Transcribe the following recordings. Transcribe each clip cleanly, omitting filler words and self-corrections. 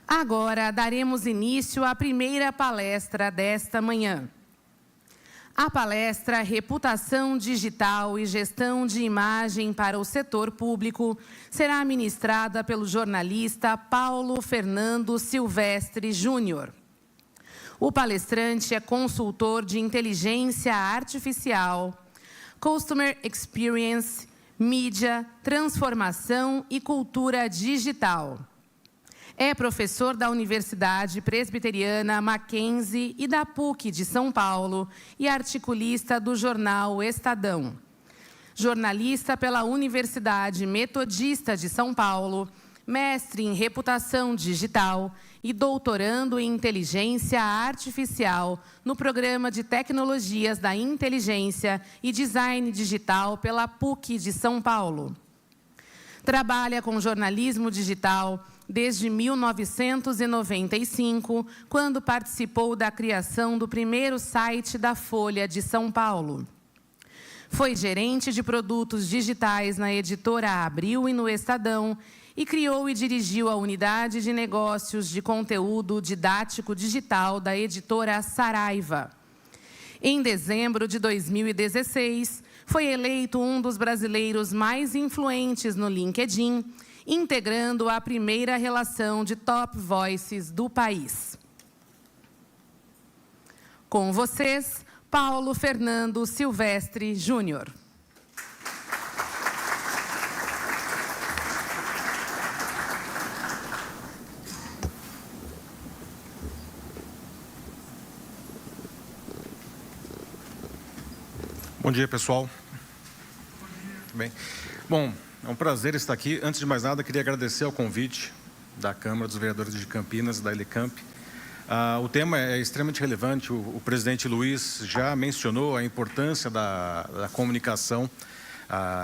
Agora daremos início à primeira palestra desta manhã. A palestra Reputação Digital e Gestão de Imagem para o Setor Público será ministrada pelo jornalista Paulo Fernando Silvestre Júnior. O palestrante é consultor de inteligência artificial, Customer Experience, mídia, transformação e cultura digital. É professor da Universidade Presbiteriana Mackenzie e da PUC de São Paulo e articulista do jornal Estadão. Jornalista pela Universidade Metodista de São Paulo, mestre em reputação digital e doutorando em inteligência artificial no Programa de Tecnologias da Inteligência e Design Digital pela PUC de São Paulo. Trabalha com jornalismo digital desde 1995, quando participou da criação do primeiro site da Folha de São Paulo. Foi gerente de produtos digitais na editora Abril e no Estadão e criou e dirigiu a unidade de negócios de conteúdo didático digital da editora Saraiva. Em dezembro de 2016, foi eleito um dos brasileiros mais influentes no LinkedIn, integrando a primeira relação de top voices do país. Com vocês, Paulo Fernando Silvestre Júnior. Bom dia, pessoal. Tudo bem? Bom, é um prazer estar aqui. Antes de mais nada, queria agradecer ao convite da Câmara dos Vereadores de Campinas, da Elecamp. O tema é extremamente relevante. O presidente Luiz já mencionou a importância da comunicação.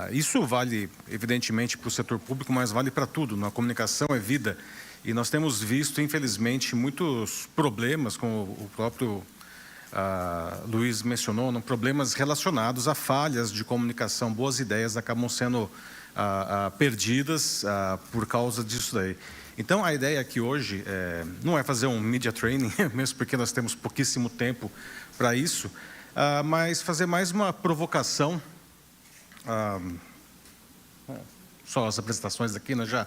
Isso vale, evidentemente, para o setor público, mas vale para tudo. A comunicação é vida. E nós temos visto, infelizmente, muitos problemas, como o próprio Luiz mencionou, problemas relacionados a falhas de comunicação. Boas ideias acabam sendo perdidas por causa disso daí. Então, a ideia aqui hoje não é fazer um media training, mesmo porque nós temos pouquíssimo tempo para isso, mas fazer mais uma provocação. Só as apresentações aqui, né, já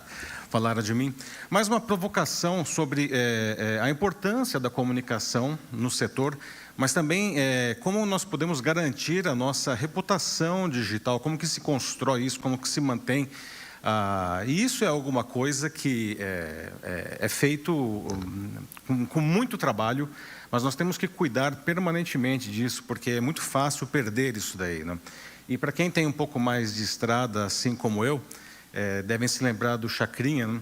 falaram de mim. Mais uma provocação sobre a importância da comunicação no setor, mas também como nós podemos garantir a nossa reputação digital, como que se constrói isso, como que se mantém. E isso é alguma coisa que é feito com muito trabalho, mas nós temos que cuidar permanentemente disso, porque é muito fácil perder isso daí, né? E para quem tem um pouco mais de estrada, assim como eu, devem se lembrar do Chacrinha, né?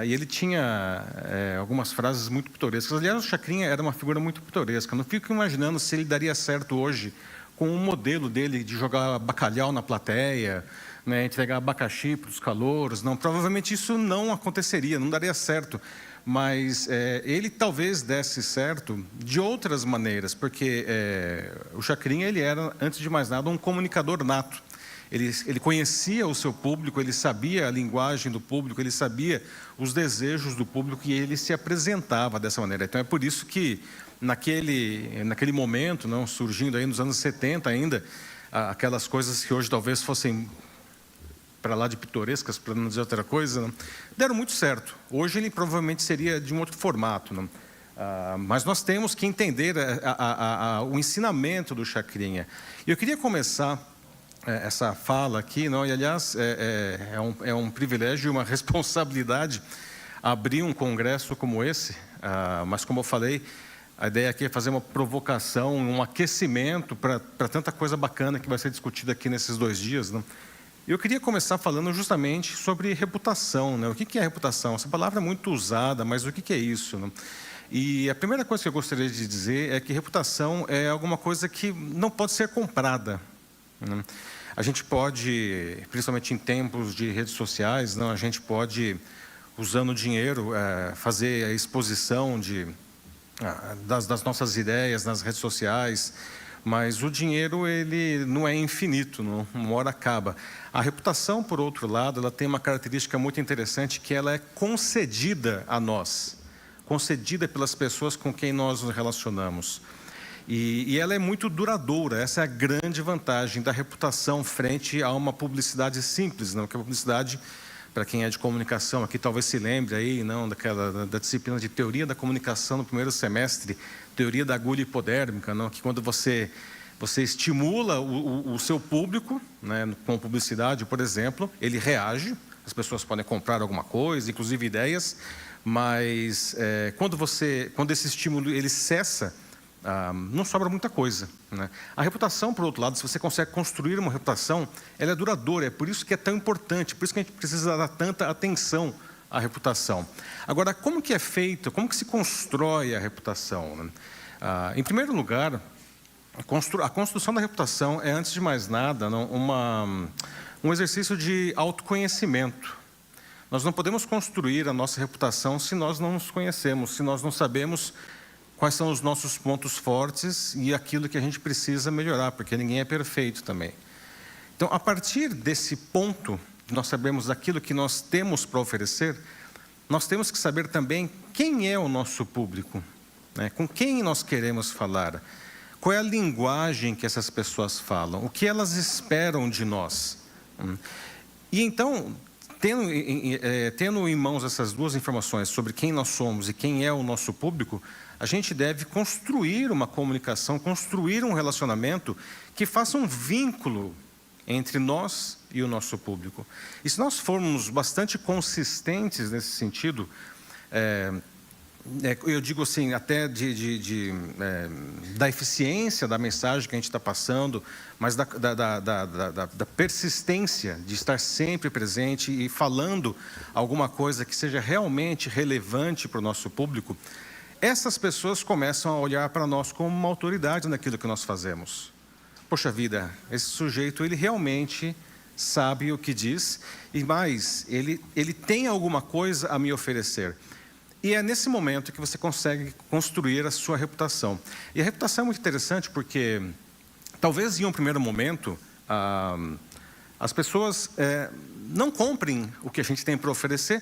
E ele tinha algumas frases muito pitorescas. Aliás, o Chacrinha era uma figura muito pitoresca. Não fico imaginando se ele daria certo hoje com o modelo dele de jogar bacalhau na plateia, né, entregar abacaxi para os calouros. Não, provavelmente isso não aconteceria, não daria certo. Mas ele talvez desse certo de outras maneiras, porque o Chacrinha ele era, antes de mais nada, um comunicador nato. Ele conhecia o seu público, ele sabia a linguagem do público, ele sabia os desejos do público e ele se apresentava dessa maneira. Então, é por isso que, naquele momento, não, surgindo aí nos anos 70 ainda, aquelas coisas que hoje talvez fossem para lá de pitorescas, para não dizer outra coisa, não, deram muito certo. Hoje ele provavelmente seria de um outro formato, não? Mas nós temos que entender o ensinamento do Chacrinha. E eu queria começar essa fala aqui, não? E aliás é um privilégio e uma responsabilidade abrir um congresso como esse, mas como eu falei, a ideia aqui é fazer uma provocação, um aquecimento para tanta coisa bacana que vai ser discutida aqui nesses 2 dias, não? Eu queria começar falando justamente sobre reputação, né? O que é reputação? Essa palavra é muito usada, mas o que é isso, né? E a primeira coisa que eu gostaria de dizer é que reputação é alguma coisa que não pode ser comprada, né? A gente pode, principalmente em tempos de redes sociais, não, a gente pode, usando dinheiro, fazer a exposição das nossas ideias nas redes sociais, mas o dinheiro ele não é infinito, não, uma hora acaba. A reputação, por outro lado, ela tem uma característica muito interessante, que ela é concedida a nós. concedida pelas pessoas com quem nós nos relacionamos. E ela é muito duradoura. Essa é a grande vantagem da reputação frente a uma publicidade simples, não? Que a publicidade, para quem é de comunicação, aqui talvez se lembre aí, não, da disciplina de teoria da comunicação no primeiro semestre, teoria da agulha hipodérmica, não? Que quando você estimula o seu público, né, com publicidade, por exemplo, ele reage, as pessoas podem comprar alguma coisa, inclusive ideias, mas quando esse estímulo ele cessa, não sobra muita coisa, né? A reputação, por outro lado, se você consegue construir uma reputação, ela é duradoura, é por isso que é tão importante, por isso que a gente precisa dar tanta atenção à reputação. Agora, como que é feito, como que se constrói a reputação, né? Em primeiro lugar, a construção da reputação é, antes de mais nada, um exercício de autoconhecimento. Nós não podemos construir a nossa reputação se nós não nos conhecemos, se nós não sabemos quais são os nossos pontos fortes e aquilo que a gente precisa melhorar, porque ninguém é perfeito também. Então, a partir desse ponto, nós sabemos aquilo que nós temos para oferecer, nós temos que saber também quem é o nosso público, né? Com quem nós queremos falar, qual é a linguagem que essas pessoas falam, o que elas esperam de nós. E então, tendo em mãos essas duas informações sobre quem nós somos e quem é o nosso público, a gente deve construir uma comunicação, construir um relacionamento que faça um vínculo entre nós e o nosso público. E se nós formos bastante consistentes nesse sentido, eu digo assim, até da eficiência da mensagem que a gente está passando, mas da persistência de estar sempre presente e falando alguma coisa que seja realmente relevante para o nosso público, essas pessoas começam a olhar para nós como uma autoridade naquilo que nós fazemos. Poxa vida, esse sujeito, ele realmente sabe o que diz, e mais, ele tem alguma coisa a me oferecer. E é nesse momento que você consegue construir a sua reputação. E a reputação é muito interessante porque, talvez em um primeiro momento, as pessoas não comprem o que a gente tem para oferecer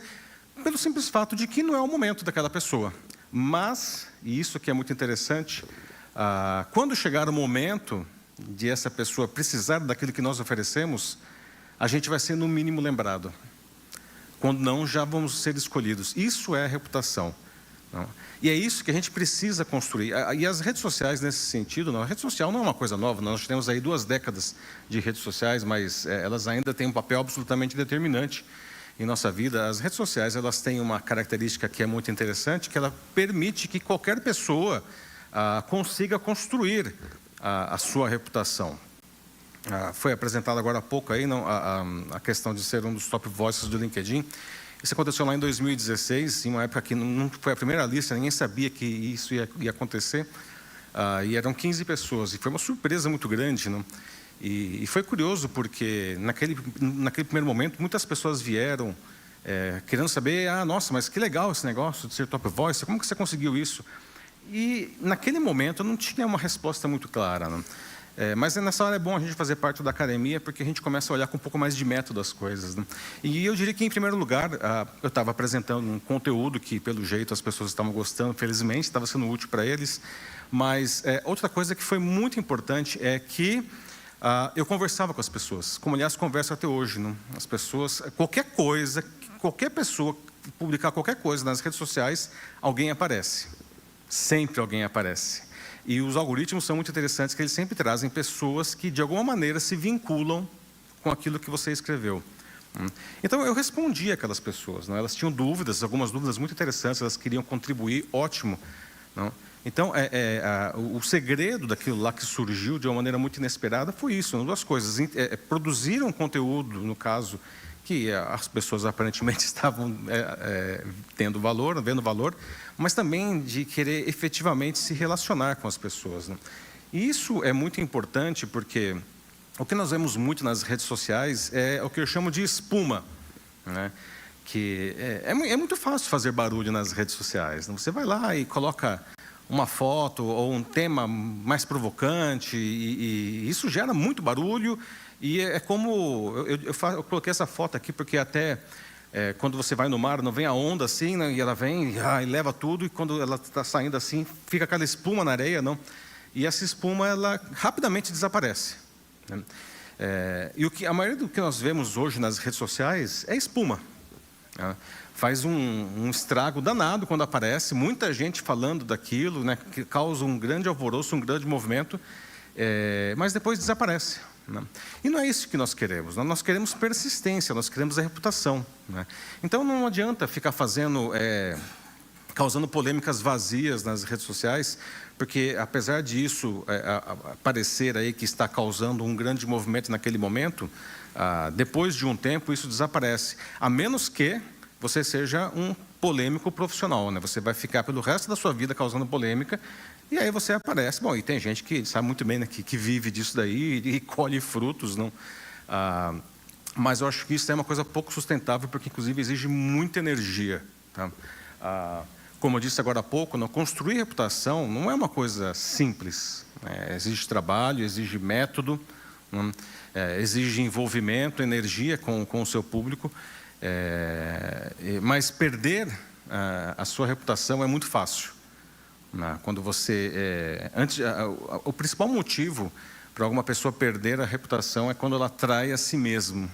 pelo simples fato de que não é o momento daquela pessoa. Mas, e isso que é muito interessante, quando chegar o momento de essa pessoa precisar daquilo que nós oferecemos, a gente vai ser no mínimo lembrado. Quando não, já vamos ser escolhidos. Isso é a reputação, não? E é isso que a gente precisa construir. E as redes sociais, nesse sentido, não, a rede social não é uma coisa nova. Nós temos aí 2 décadas de redes sociais, mas elas ainda têm um papel absolutamente determinante em nossa vida. As redes sociais, elas têm uma característica que é muito interessante, que ela permite que qualquer pessoa consiga construir a sua reputação. Foi apresentado agora há pouco aí, a questão de ser um dos top voices do LinkedIn. Isso aconteceu lá em 2016, em uma época que não foi a primeira lista, ninguém sabia que isso ia acontecer. E eram 15 pessoas, e foi uma surpresa muito grande, não? E foi curioso, porque naquele primeiro momento, muitas pessoas vieram querendo saber, nossa, mas que legal esse negócio de ser top voice, como que você conseguiu isso? E naquele momento eu não tinha uma resposta muito clara, não? Mas nessa hora é bom a gente fazer parte da academia, porque a gente começa a olhar com um pouco mais de método as coisas, né? E eu diria que, em primeiro lugar, eu estava apresentando um conteúdo que, pelo jeito, as pessoas estavam gostando, felizmente, estava sendo útil para eles. Mas outra coisa que foi muito importante é que eu conversava com as pessoas, como, aliás, converso até hoje, não? As pessoas, qualquer pessoa publicar qualquer coisa nas redes sociais, alguém aparece. Sempre alguém aparece. E os algoritmos são muito interessantes, que eles sempre trazem pessoas que, de alguma maneira, se vinculam com aquilo que você escreveu. Então, eu respondi àquelas pessoas, não? Elas tinham dúvidas, algumas dúvidas muito interessantes, elas queriam contribuir, ótimo, não? Então, o segredo daquilo lá que surgiu de uma maneira muito inesperada foi isso, 2 coisas. Produzir um conteúdo, no caso, que as pessoas aparentemente estavam vendo valor, mas também de querer efetivamente se relacionar com as pessoas, né? E isso é muito importante porque o que nós vemos muito nas redes sociais é o que eu chamo de espuma, né? Que é muito fácil fazer barulho nas redes sociais, né? Você vai lá e coloca uma foto ou um tema mais provocante e isso gera muito barulho. E é como... Eu coloquei essa foto aqui porque até quando você vai no mar, não vem a onda assim, né? E ela vem e leva tudo, e quando ela está saindo assim, fica aquela espuma na areia, não? E essa espuma, ela rapidamente desaparece, né? E a maioria do que nós vemos hoje nas redes sociais é espuma, né? Faz um estrago danado quando aparece, muita gente falando daquilo, né? Que causa um grande alvoroço, um grande movimento, mas depois desaparece, né? E não é isso que nós queremos. Nós queremos persistência, nós queremos a reputação, né? Então não adianta ficar causando polêmicas vazias nas redes sociais, porque apesar disso parecer aí que está causando um grande movimento naquele momento, depois de um tempo isso desaparece, a menos que você seja um polêmico profissional, né? Você vai ficar pelo resto da sua vida causando polêmica, e aí você aparece. Bom, e tem gente que sabe muito bem, né, que vive disso daí e colhe frutos, não? Mas eu acho que isso é uma coisa pouco sustentável, porque inclusive exige muita energia, tá? Como eu disse agora há pouco, não, construir reputação não é uma coisa simples, né? Exige trabalho, exige método, exige envolvimento, energia com o seu público. Mas perder a sua reputação é muito fácil, né? Quando você o principal motivo para alguma pessoa perder a reputação é quando ela trai a si mesmo.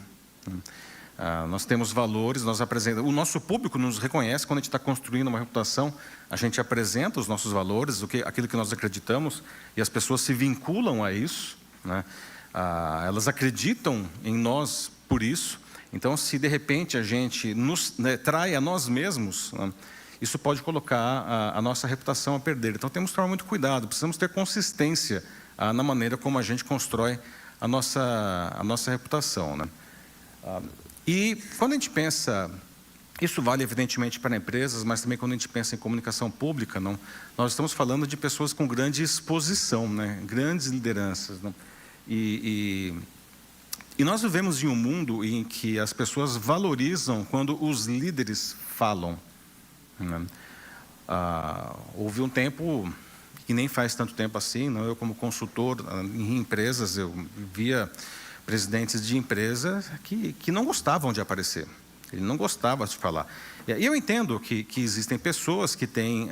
Nós temos valores, nós apresentamos, o nosso público nos reconhece quando a gente está construindo uma reputação. A gente apresenta os nossos valores, aquilo que nós acreditamos, e as pessoas se vinculam a isso, né? Elas acreditam em nós por isso. Então, se de repente a gente trai a nós mesmos, né, isso pode colocar a nossa reputação a perder. Então, temos que tomar muito cuidado, precisamos ter consistência na maneira como a gente constrói a nossa reputação, né? E quando a gente pensa, isso vale evidentemente para empresas, mas também quando a gente pensa em comunicação pública, não, nós estamos falando de pessoas com grande exposição, né, grandes lideranças, não? E nós vivemos em um mundo em que as pessoas valorizam quando os líderes falam, né? Houve um tempo, que nem faz tanto tempo assim, não? Eu como consultor em empresas, eu via presidentes de empresas que não gostavam de aparecer, ele não gostava de falar. E eu entendo que existem pessoas que têm,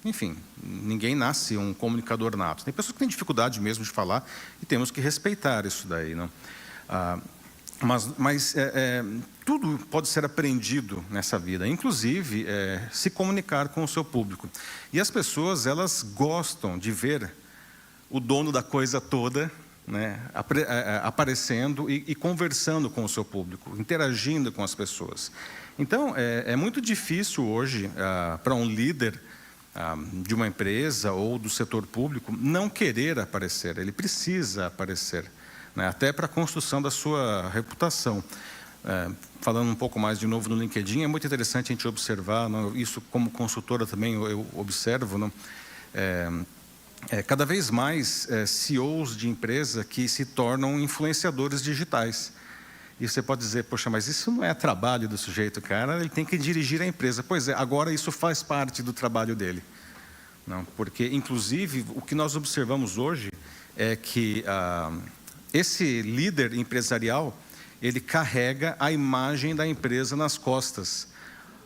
enfim, ninguém nasce um comunicador nato. Tem pessoas que têm dificuldade mesmo de falar e temos que respeitar isso daí, não? Mas tudo pode ser aprendido nessa vida, inclusive se comunicar com o seu público. E as pessoas, elas gostam de ver o dono da coisa toda, né, aparecendo e conversando com o seu público, interagindo com as pessoas. Então, é muito difícil hoje para um líder de uma empresa ou do setor público não querer aparecer. Ele precisa aparecer, né, até para a construção da sua reputação. Falando um pouco mais de novo no LinkedIn, é muito interessante a gente observar, não, isso como consultora também eu observo, não, cada vez mais CEOs de empresa que se tornam influenciadores digitais. E você pode dizer, poxa, mas isso não é trabalho do sujeito, cara, ele tem que dirigir a empresa. Pois é, agora isso faz parte do trabalho dele. Não, porque, inclusive, o que nós observamos hoje é que esse líder empresarial, ele carrega a imagem da empresa nas costas.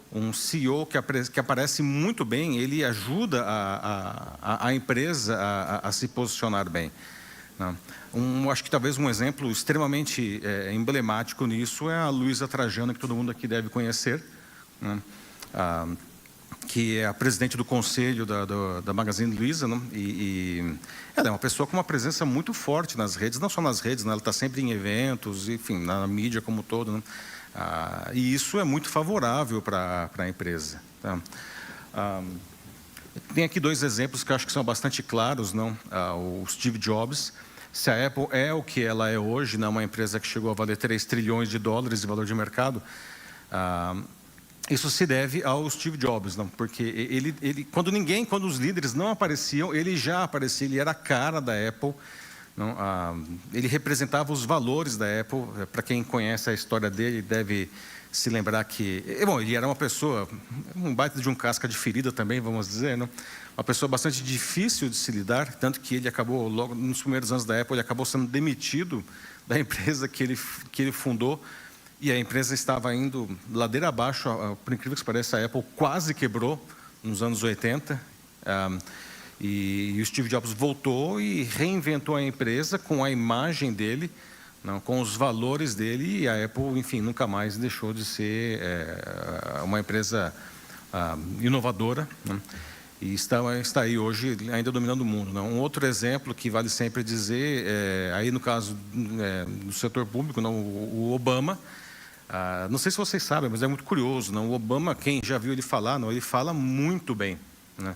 Um CEO que aparece muito bem, ele ajuda a empresa a se posicionar bem. Acho que talvez um exemplo extremamente emblemático nisso é a Luísa Trajano, que todo mundo aqui deve conhecer, né? Que é a presidente do conselho da Magazine Luiza, né? E ela é uma pessoa com uma presença muito forte nas redes, não só nas redes, né? Ela está sempre em eventos, enfim, na mídia como um todo, né? E isso é muito favorável para a empresa, tá? Tem aqui dois exemplos que eu acho que são bastante claros, não? O Steve Jobs. Se a Apple é o que ela é hoje, não, uma empresa que chegou a valer 3 trilhões de dólares de valor de mercado, isso se deve ao Steve Jobs, não? Porque quando os líderes não apareciam, ele já aparecia, ele era a cara da Apple. Não, ele representava os valores da Apple. Para quem conhece a história dele, deve se lembrar que... Bom, ele era uma pessoa, um baita de um casca de ferida também, vamos dizer, não? Uma pessoa bastante difícil de se lidar, tanto que ele acabou, logo nos primeiros anos da Apple, ele acabou sendo demitido da empresa que ele fundou. E a empresa estava indo ladeira abaixo, por incrível que pareça, a Apple quase quebrou nos anos 80. E o Steve Jobs voltou e reinventou a empresa com a imagem dele, com os valores dele, e a Apple, enfim, nunca mais deixou de ser uma empresa inovadora, né? E está aí hoje ainda dominando o mundo, né? Um outro exemplo que vale sempre dizer, aí no caso do setor público, o Obama, não sei se vocês sabem, mas é muito curioso, o Obama, quem já viu ele falar, ele fala muito bem, né?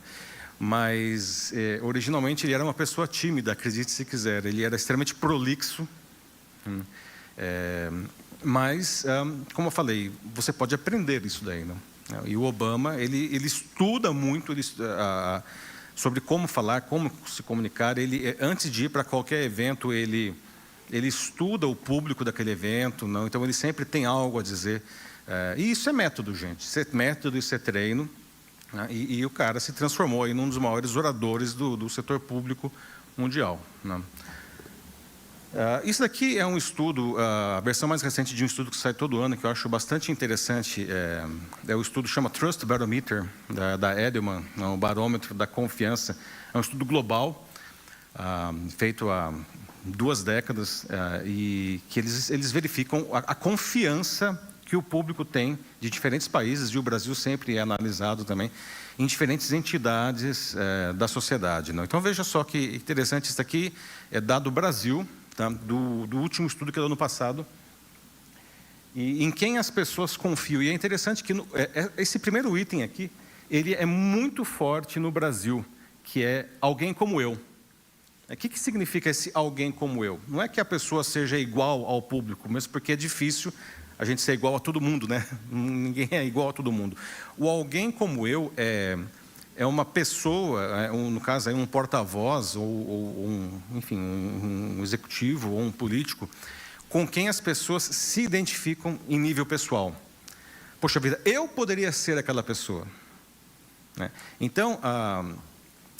Mas originalmente ele era uma pessoa tímida, acredite se quiser, ele era extremamente prolixo, mas, como eu falei, você pode aprender isso daí, né? E o Obama, ele estuda muito sobre como falar, como se comunicar. Ele, antes de ir para qualquer evento, ele estuda o público daquele evento, não? Então ele sempre tem algo a dizer. E isso é método, gente. Isso é método, isso é treino. Né? E o cara se transformou em um dos maiores oradores do setor público mundial, né? Isso daqui é um estudo, a versão mais recente de um estudo que sai todo ano, que eu acho bastante interessante. O estudo chama Trust Barometer, da Edelman, o barômetro da confiança. É um estudo global, feito há 2 décadas, e que eles verificam a confiança que o público tem de diferentes países, e o Brasil sempre é analisado também, em diferentes entidades da sociedade, não? Então, veja só que interessante, isso aqui é dado do Brasil, tá? do último estudo que é do ano passado, e em quem as pessoas confiam. E é interessante que esse primeiro item aqui, ele é muito forte no Brasil, que é alguém como eu. O que significa esse alguém como eu? Não é que a pessoa seja igual ao público, mesmo porque é difícil a gente ser igual a todo mundo, né? Ninguém é igual a todo mundo. O alguém como eu é uma pessoa, no caso aí um porta-voz, ou enfim, um executivo ou um político, com quem as pessoas se identificam em nível pessoal. Poxa vida, eu poderia ser aquela pessoa, né? Então,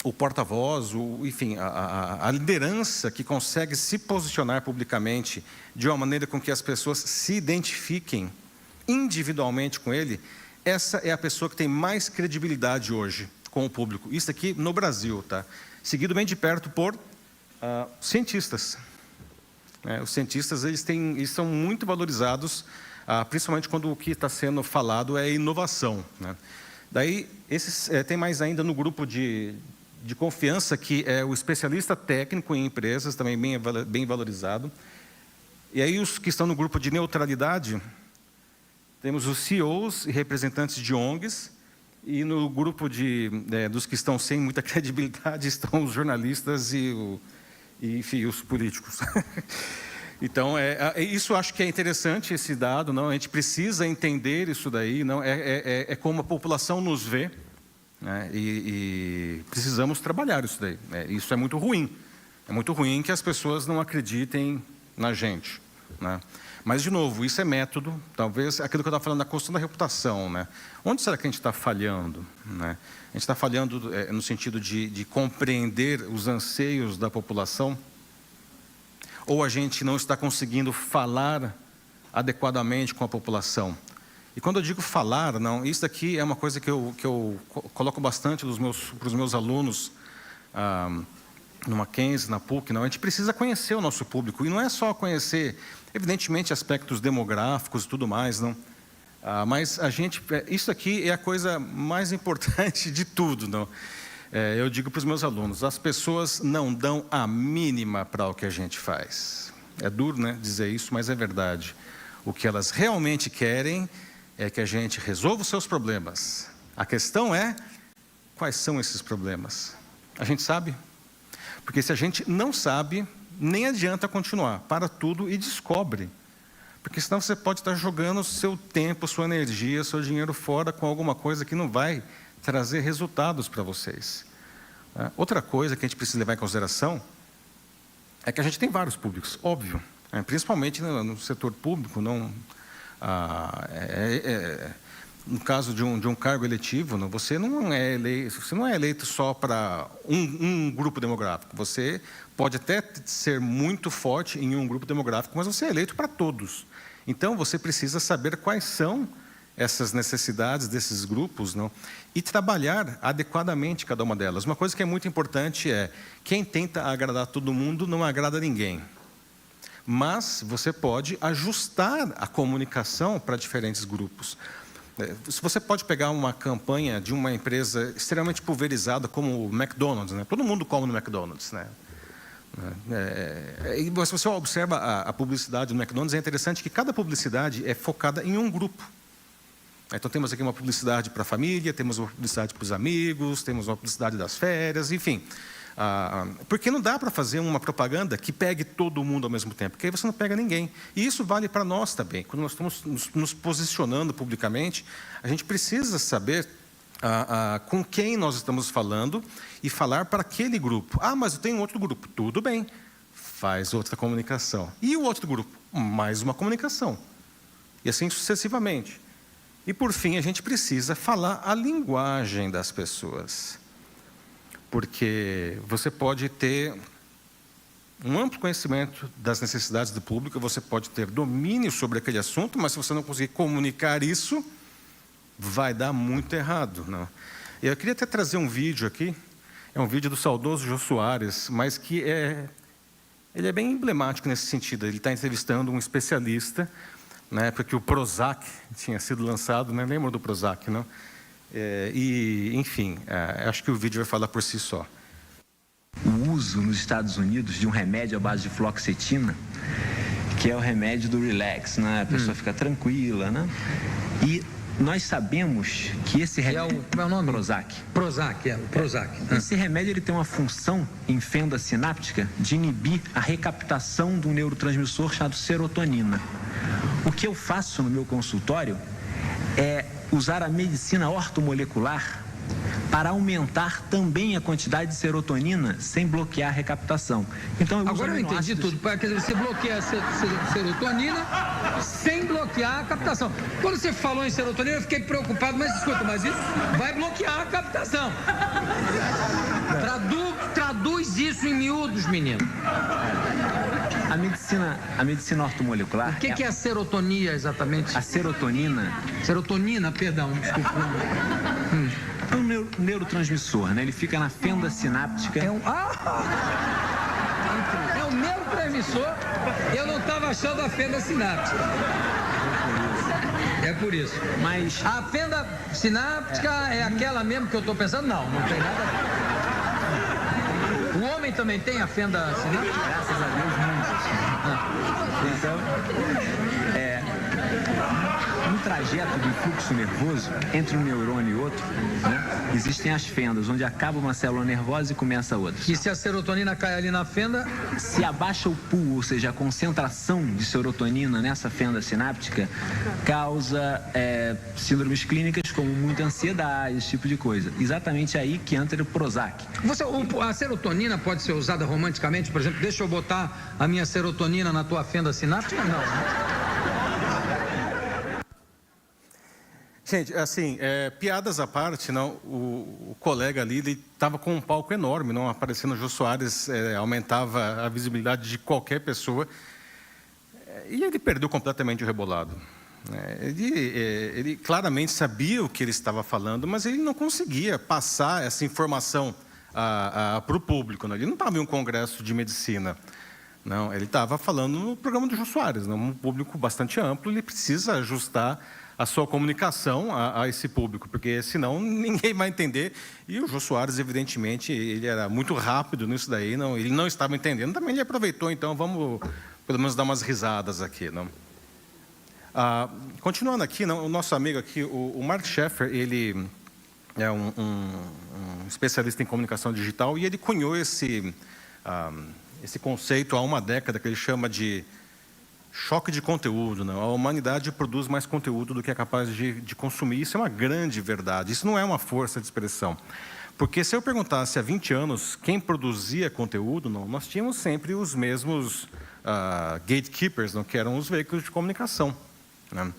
o porta-voz, enfim, a liderança que consegue se posicionar publicamente de uma maneira com que as pessoas se identifiquem individualmente com ele, essa é a pessoa que tem mais credibilidade hoje com o público. Isso aqui no Brasil, tá? Seguido bem de perto por cientistas. Os cientistas, eles são muito valorizados, principalmente quando o que está sendo falado é inovação, né? Daí, tem mais ainda no grupo de confiança, que é o especialista técnico em empresas, também bem valorizado. E aí, os que estão no grupo de neutralidade, temos os CEOs e representantes de ONGs, e no grupo dos que estão sem muita credibilidade estão os jornalistas e enfim, os políticos. Então, isso acho que é interessante, esse dado, não? A gente precisa entender isso daí, não? É como a população nos vê, né? E precisamos trabalhar isso daí. Isso é muito ruim. É muito ruim que as pessoas não acreditem na gente, né? Mas, de novo, isso é método. Talvez aquilo que eu estava falando da construção da reputação, né? Onde será que a gente está falhando, né? A gente está falhando no sentido de compreender os anseios da população? Ou a gente não está conseguindo falar adequadamente com a população? E quando eu digo falar, não, isso daqui é uma coisa que eu coloco bastante para os meus alunos, no Mackenzie, na PUC, não? A gente precisa conhecer o nosso público, e não é só conhecer, evidentemente, aspectos demográficos e tudo mais, não? Mas isso aqui é a coisa mais importante de tudo, não? Eu digo para os meus alunos, as pessoas não dão a mínima para o que a gente faz. É duro, né, dizer isso, mas é verdade. O que elas realmente querem é que a gente resolva os seus problemas. A questão é, quais são esses problemas? A gente sabe? Porque se a gente não sabe, nem adianta continuar. Para tudo e descobre. Porque senão você pode estar jogando seu tempo, sua energia, seu dinheiro fora com alguma coisa que não vai trazer resultados para vocês. Outra coisa que a gente precisa levar em consideração é que a gente tem vários públicos, óbvio. Principalmente no setor público, no caso de um cargo eletivo, você não é eleito só para um grupo demográfico. Você pode até ser muito forte em um grupo demográfico, mas você é eleito para todos. Então, você precisa saber quais são essas necessidades desses grupos, não? E trabalhar adequadamente cada uma delas. Uma coisa que é muito importante é, quem tenta agradar todo mundo não agrada ninguém. Mas você pode ajustar a comunicação para diferentes grupos. Se você pode pegar uma campanha de uma empresa extremamente pulverizada como o McDonald's, né? Todo mundo come no McDonald's, né? E se você observa a publicidade do McDonald's, é interessante que cada publicidade é focada em um grupo. Então, temos aqui uma publicidade para a família, temos uma publicidade para os amigos, temos uma publicidade das férias, enfim. Porque não dá para fazer uma propaganda que pegue todo mundo ao mesmo tempo, porque aí você não pega ninguém. E isso vale para nós também. Quando nós estamos nos posicionando publicamente, a gente precisa saber com quem nós estamos falando e falar para aquele grupo. Mas eu tenho outro grupo. Tudo bem, faz outra comunicação. E o outro grupo? Mais uma comunicação. E assim sucessivamente. E, por fim, a gente precisa falar a linguagem das pessoas. Porque você pode ter um amplo conhecimento das necessidades do público, você pode ter domínio sobre aquele assunto, mas se você não conseguir comunicar isso, vai dar muito errado, não? Eu queria até trazer um vídeo aqui, é um vídeo do saudoso Jô Soares, mas que ele é bem emblemático nesse sentido. Ele está entrevistando um especialista, na época que o Prozac tinha sido lançado, né? Lembra do Prozac, não? Enfim, acho que o vídeo vai falar por si só. O uso nos Estados Unidos de um remédio à base de fluoxetina, que é o remédio do relax, né? A pessoa fica tranquila, né? E nós sabemos que esse remédio... Como é o nome? Prozac. Prozac, o Prozac. Esse remédio ele tem uma função em fenda sináptica de inibir a recaptação de um neurotransmissor chamado serotonina. O que eu faço no meu consultório é usar a medicina ortomolecular para aumentar também a quantidade de serotonina sem bloquear a recaptação. Então, agora eu entendi tudo. Quer dizer, você bloqueia a serotonina sem bloquear a captação. Quando você falou em serotonina, eu fiquei preocupado, mas escuta, mas isso vai bloquear a captação. Traduz isso em miúdos, menino. A medicina ortomolecular... O que é a serotonina exatamente? A serotonina... Serotonina, perdão, desculpa. É um neurotransmissor, né? Ele fica na fenda sináptica. É um neurotransmissor. Eu não estava achando a fenda sináptica. É por isso. Mas a fenda sináptica é aquela mesmo que eu estou pensando? Não tem nada a ver. O homem também tem a fenda sináptica? Graças a Deus, não. Então, no trajeto do fluxo nervoso, entre um neurônio e outro, né, existem as fendas, onde acaba uma célula nervosa e começa outra. E se a serotonina cai ali na fenda? Se abaixa o pool, ou seja, a concentração de serotonina nessa fenda sináptica, causa síndromes clínicas como muita ansiedade, esse tipo de coisa. Exatamente aí que entra o Prozac. A serotonina pode ser usada romanticamente? Por exemplo, deixa eu botar a minha serotonina na tua fenda sináptica? Não, né? Gente, assim, piadas à parte, não, o colega ali, ele estava com um palco enorme, não, aparecendo o Jô Soares, aumentava a visibilidade de qualquer pessoa, e ele perdeu completamente o rebolado. Ele claramente sabia o que ele estava falando, mas ele não conseguia passar essa informação para o público, não. Ele não estava em um congresso de medicina. Não, ele estava falando no programa do Jô Soares, não, um público bastante amplo, ele precisa ajustar a sua comunicação a esse público, porque senão ninguém vai entender. E o Jô Soares, evidentemente, ele era muito rápido nisso daí, não, ele não estava entendendo, também ele aproveitou, então vamos pelo menos dar umas risadas aqui. Não? Continuando aqui, não, o nosso amigo aqui, o Mark Schaeffer, ele é um especialista em comunicação digital e ele cunhou esse conceito há uma década que ele chama de choque de conteúdo, não? A humanidade produz mais conteúdo do que é capaz de consumir. Isso é uma grande verdade. Isso não é uma força de expressão. Porque se eu perguntasse há 20 anos quem produzia conteúdo, não, nós tínhamos sempre os mesmos gatekeepers, não, que eram os veículos de comunicação. Né?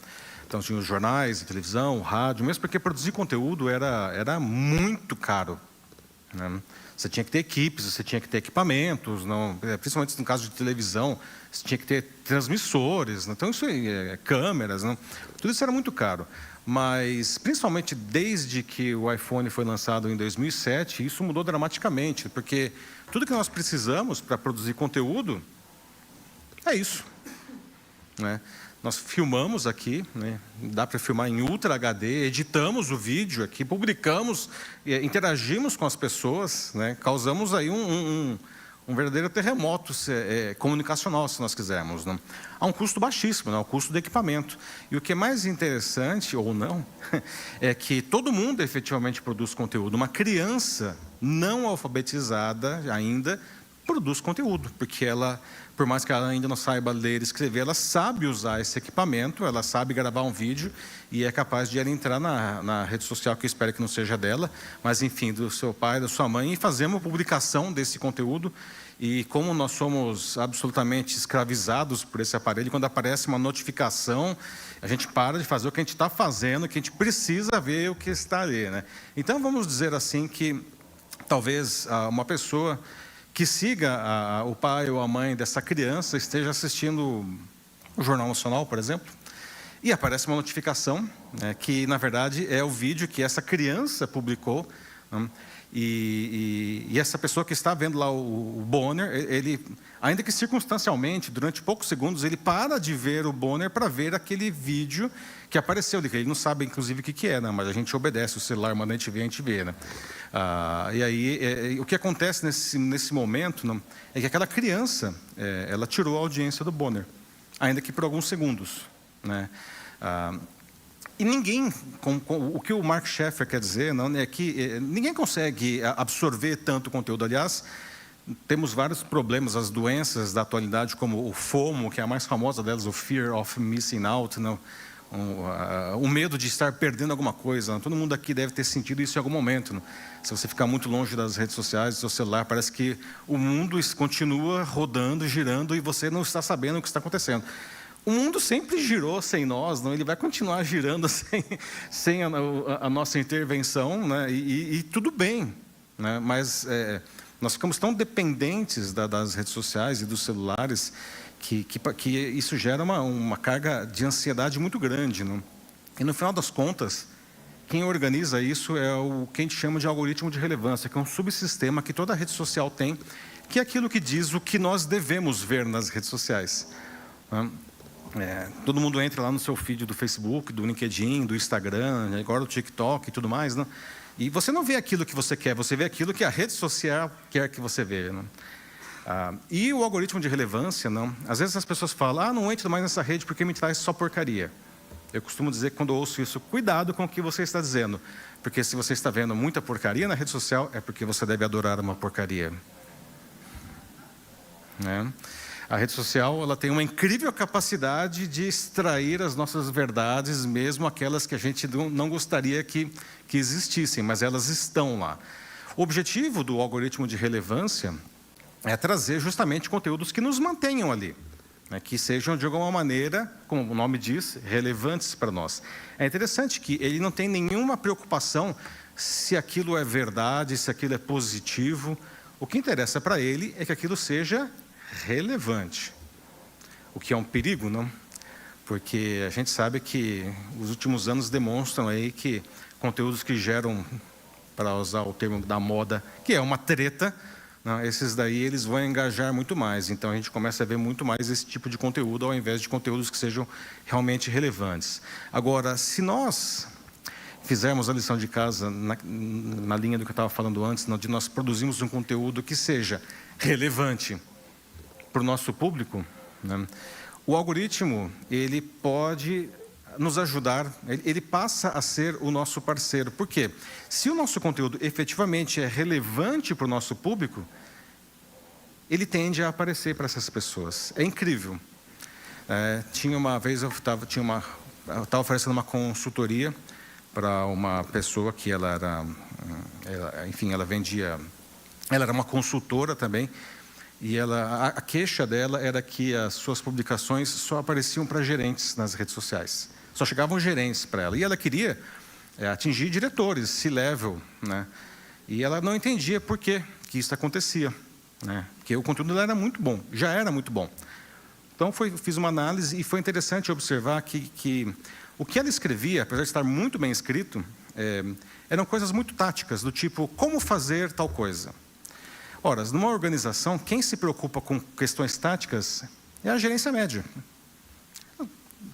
Então, tinha os jornais, a televisão, o rádio, mesmo porque produzir conteúdo era muito caro. né? Você tinha que ter equipes, você tinha que ter equipamentos, não, principalmente no caso de televisão, você tinha que ter transmissores, né? Então isso aí, câmeras, né? Tudo isso era muito caro. Mas, principalmente desde que o iPhone foi lançado em 2007, isso mudou dramaticamente, porque tudo que nós precisamos para produzir conteúdo é isso, né? Nós filmamos aqui, né? Dá para filmar em Ultra HD, editamos o vídeo aqui, publicamos, interagimos com as pessoas, né? Causamos aí um verdadeiro terremoto comunicacional, se nós quisermos, né? A um custo baixíssimo, né? O custo do equipamento. E o que é mais interessante, ou não, é que todo mundo efetivamente produz conteúdo. Uma criança não alfabetizada ainda produz conteúdo, porque ela, por mais que ela ainda não saiba ler e escrever, ela sabe usar esse equipamento, ela sabe gravar um vídeo e é capaz de ela entrar na rede social, que eu espero que não seja dela, mas enfim, do seu pai, da sua mãe, e fazer uma publicação desse conteúdo. E como nós somos absolutamente escravizados por esse aparelho, quando aparece uma notificação, a gente para de fazer o que a gente está fazendo, que a gente precisa ver o que está ali, né? Então vamos dizer assim que talvez uma pessoa que siga o pai ou a mãe dessa criança esteja assistindo o Jornal Nacional, por exemplo, e aparece uma notificação, né, que, na verdade, é o vídeo que essa criança publicou, né, e essa pessoa que está vendo lá o Bonner, ele, ainda que circunstancialmente, durante poucos segundos, ele para de ver o Bonner para ver aquele vídeo que apareceu. Ele não sabe, inclusive, o que é, né, mas a gente obedece, o celular manda a gente ver, né? E aí, o que acontece nesse momento, não, é que aquela criança, ela tirou a audiência do Bonner, ainda que por alguns segundos, né? E ninguém, o que o Mark Schaefer quer dizer, não, é que ninguém consegue absorver tanto conteúdo. Aliás, temos vários problemas, as doenças da atualidade, como o FOMO, que é a mais famosa delas, o Fear of Missing Out, não? O medo de estar perdendo alguma coisa. Todo mundo aqui deve ter sentido isso em algum momento, né? Se você ficar muito longe das redes sociais, do seu celular, parece que o mundo continua rodando, girando, e você não está sabendo o que está acontecendo. O mundo sempre girou sem nós, não? Ele vai continuar girando sem a nossa intervenção, né? E tudo bem, né? Mas nós ficamos tão dependentes das redes sociais e dos celulares que isso gera uma carga de ansiedade muito grande, não? E no final das contas, quem organiza isso é o que a gente chama de algoritmo de relevância, que é um subsistema que toda rede social tem, que é aquilo que diz o que nós devemos ver nas redes sociais, né? Todo mundo entra lá no seu feed do Facebook, do LinkedIn, do Instagram, agora do TikTok e tudo mais, né? E você não vê aquilo que você quer, você vê aquilo que a rede social quer que você veja, né? E o algoritmo de relevância, não? Às vezes as pessoas falam, não entro mais nessa rede porque me traz só porcaria. Eu costumo dizer, quando eu ouço isso, cuidado com o que você está dizendo, porque se você está vendo muita porcaria na rede social, é porque você deve adorar uma porcaria, né? A rede social, ela tem uma incrível capacidade de extrair as nossas verdades, mesmo aquelas que a gente não gostaria que existissem, mas elas estão lá. O objetivo do algoritmo de relevância é trazer justamente conteúdos que nos mantenham ali, né, que sejam, de alguma maneira, como o nome diz, relevantes para nós. É interessante que ele não tem nenhuma preocupação se aquilo é verdade, se aquilo é positivo. O que interessa para ele é que aquilo seja relevante, o que é um perigo, não? Porque a gente sabe que os últimos anos demonstram aí que conteúdos que geram, para usar o termo da moda, que é uma treta, não, esses daí eles vão engajar muito mais. Então a gente começa a ver muito mais esse tipo de conteúdo, ao invés de conteúdos que sejam realmente relevantes. Agora, se nós fizermos a lição de casa na linha do que eu estava falando antes, de nós produzirmos um conteúdo que seja relevante para o nosso público, né? O algoritmo, ele pode nos ajudar, ele passa a ser o nosso parceiro. Por quê? Se o nosso conteúdo efetivamente é relevante para o nosso público, ele tende a aparecer para essas pessoas. É incrível. Tinha uma vez, eu estava oferecendo uma consultoria para uma pessoa que ela vendia, ela era uma consultora também, e a queixa dela era que as suas publicações só apareciam para gerentes nas redes sociais. Só chegavam gerentes para ela. E ela queria atingir diretores, C-level, né? E ela não entendia por que isso acontecia, né? Porque o conteúdo dela era muito bom, já era muito bom. Então, fiz uma análise e foi interessante observar que o que ela escrevia, apesar de estar muito bem escrito, eram coisas muito táticas, do tipo, como fazer tal coisa. Ora, numa organização, quem se preocupa com questões táticas é a gerência média.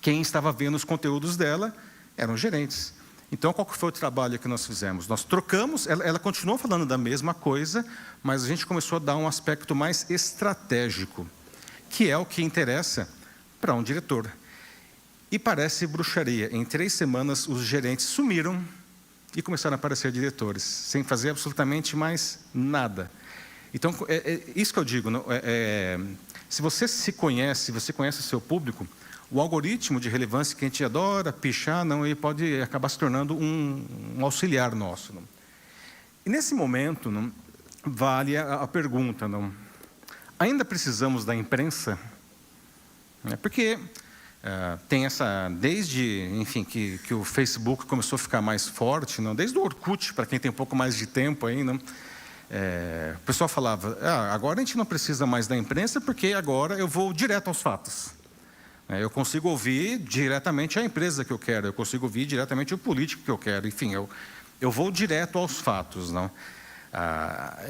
Quem estava vendo os conteúdos dela eram os gerentes. Então, qual foi o trabalho que nós fizemos? Nós trocamos, ela continuou falando da mesma coisa, mas a gente começou a dar um aspecto mais estratégico, que é o que interessa para um diretor. E parece bruxaria. Em 3 semanas, os gerentes sumiram e começaram a aparecer diretores, sem fazer absolutamente mais nada. Então, isso que eu digo. Se você se conhece, você conhece o seu público, o algoritmo de relevância que a gente adora pichar, ele pode acabar se tornando um auxiliar nosso. Não? E nesse momento, vale a pergunta, ainda precisamos da imprensa? Porque tem desde, enfim, que o Facebook começou a ficar mais forte, desde o Orkut, para quem tem um pouco mais de tempo aí, o pessoal falava, agora a gente não precisa mais da imprensa, porque agora eu vou direto aos fatos. Eu consigo ouvir diretamente a empresa que eu quero, eu consigo ouvir diretamente o político que eu quero, enfim, eu vou direto aos fatos.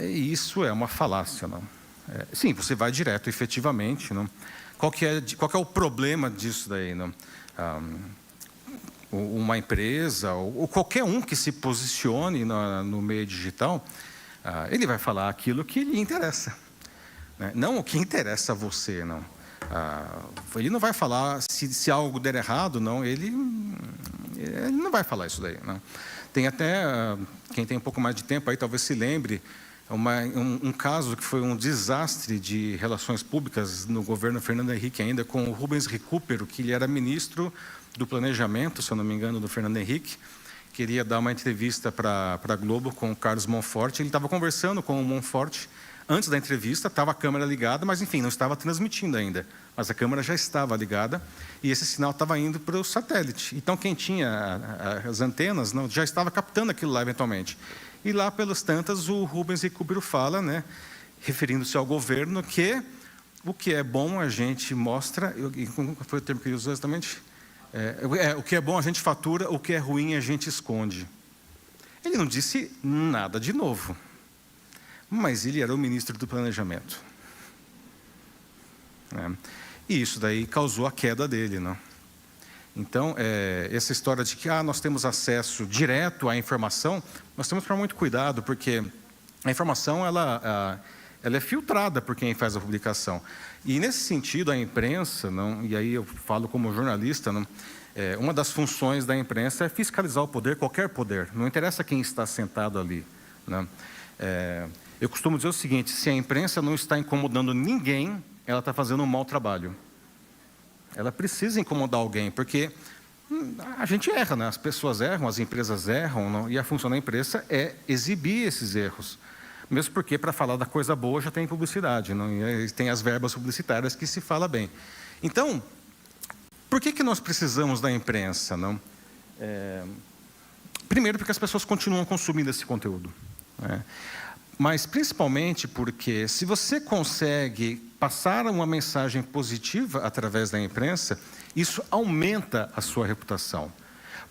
Isso é uma falácia. Sim, você vai direto, efetivamente. Qual que é o problema disso daí? Uma empresa, ou qualquer um que se posicione no meio digital, ele vai falar aquilo que lhe interessa, não o que interessa a você, ele não vai falar se algo der errado, ele não vai falar isso daí. Tem até, quem tem um pouco mais de tempo aí talvez se lembre, um caso que foi um desastre de relações públicas no governo Fernando Henrique ainda, com o Rubens Recupero, que ele era ministro do planejamento, se eu não me engano, do Fernando Henrique, queria dar uma entrevista para a Globo com o Carlos Monforte, ele estava conversando com o Monforte. Antes da entrevista, estava a câmera ligada, mas, enfim, não estava transmitindo ainda. Mas a câmera já estava ligada e esse sinal estava indo para o satélite. Então, quem tinha as antenas já estava captando aquilo lá, eventualmente. E lá, pelas tantas, o Rubens Recupero fala, referindo-se ao governo, que o que é bom a gente mostra... Como foi o termo que ele usou exatamente? O que é bom a gente fatura, o que é ruim a gente esconde. Ele não disse nada de novo. Mas ele era o ministro do planejamento. E isso daí causou a queda dele. Então, essa história de que nós temos acesso direto à informação, nós temos que tomar muito cuidado, porque a informação ela é filtrada por quem faz a publicação. E, nesse sentido, a imprensa, e aí eu falo como jornalista, uma das funções da imprensa é fiscalizar o poder, qualquer poder. Não interessa quem está sentado ali. Eu costumo dizer o seguinte, se a imprensa não está incomodando ninguém, ela está fazendo um mau trabalho. Ela precisa incomodar alguém, porque a gente erra, as pessoas erram, as empresas erram, e a função da imprensa é exibir esses erros. Mesmo porque, para falar da coisa boa, já tem publicidade, e tem as verbas publicitárias que se fala bem. Então, por que nós precisamos da imprensa? Primeiro, porque as pessoas continuam consumindo esse conteúdo. Mas, principalmente, porque se você consegue passar uma mensagem positiva através da imprensa, isso aumenta a sua reputação.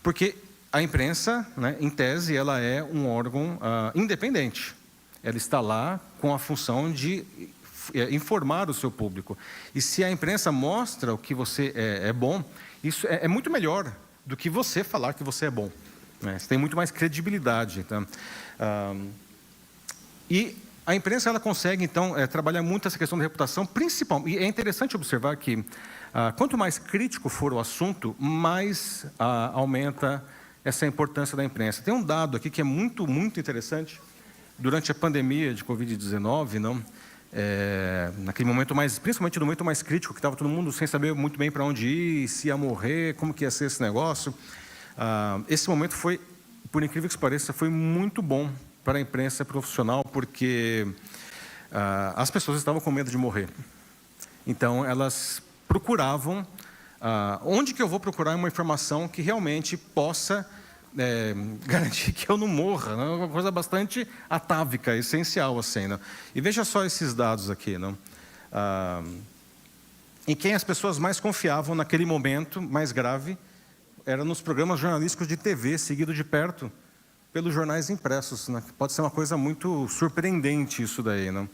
Porque a imprensa, em tese, ela é um órgão independente. Ela está lá com a função de informar o seu público. E se a imprensa mostra o que você é bom, isso é muito melhor do que você falar que você é bom. Você tem muito mais credibilidade. E a imprensa ela consegue, então, trabalhar muito essa questão da reputação, principalmente. E é interessante observar que, quanto mais crítico for o assunto, mais aumenta essa importância da imprensa. Tem um dado aqui que é muito, muito interessante. Durante a pandemia de Covid-19, naquele momento principalmente no momento mais crítico, que estava todo mundo sem saber muito bem para onde ir, se ia morrer, como que ia ser esse negócio. Esse momento foi, por incrível que pareça, foi muito bom para a imprensa profissional, porque as pessoas estavam com medo de morrer. Então, elas procuravam, onde que eu vou procurar uma informação que realmente possa garantir que eu não morra, não? É uma coisa bastante atávica, essencial, assim, não? E veja só esses dados aqui, não? Em quem as pessoas mais confiavam naquele momento mais grave era nos programas jornalísticos de TV, seguido de perto pelos jornais impressos, né? Pode ser uma coisa muito surpreendente isso daí, não?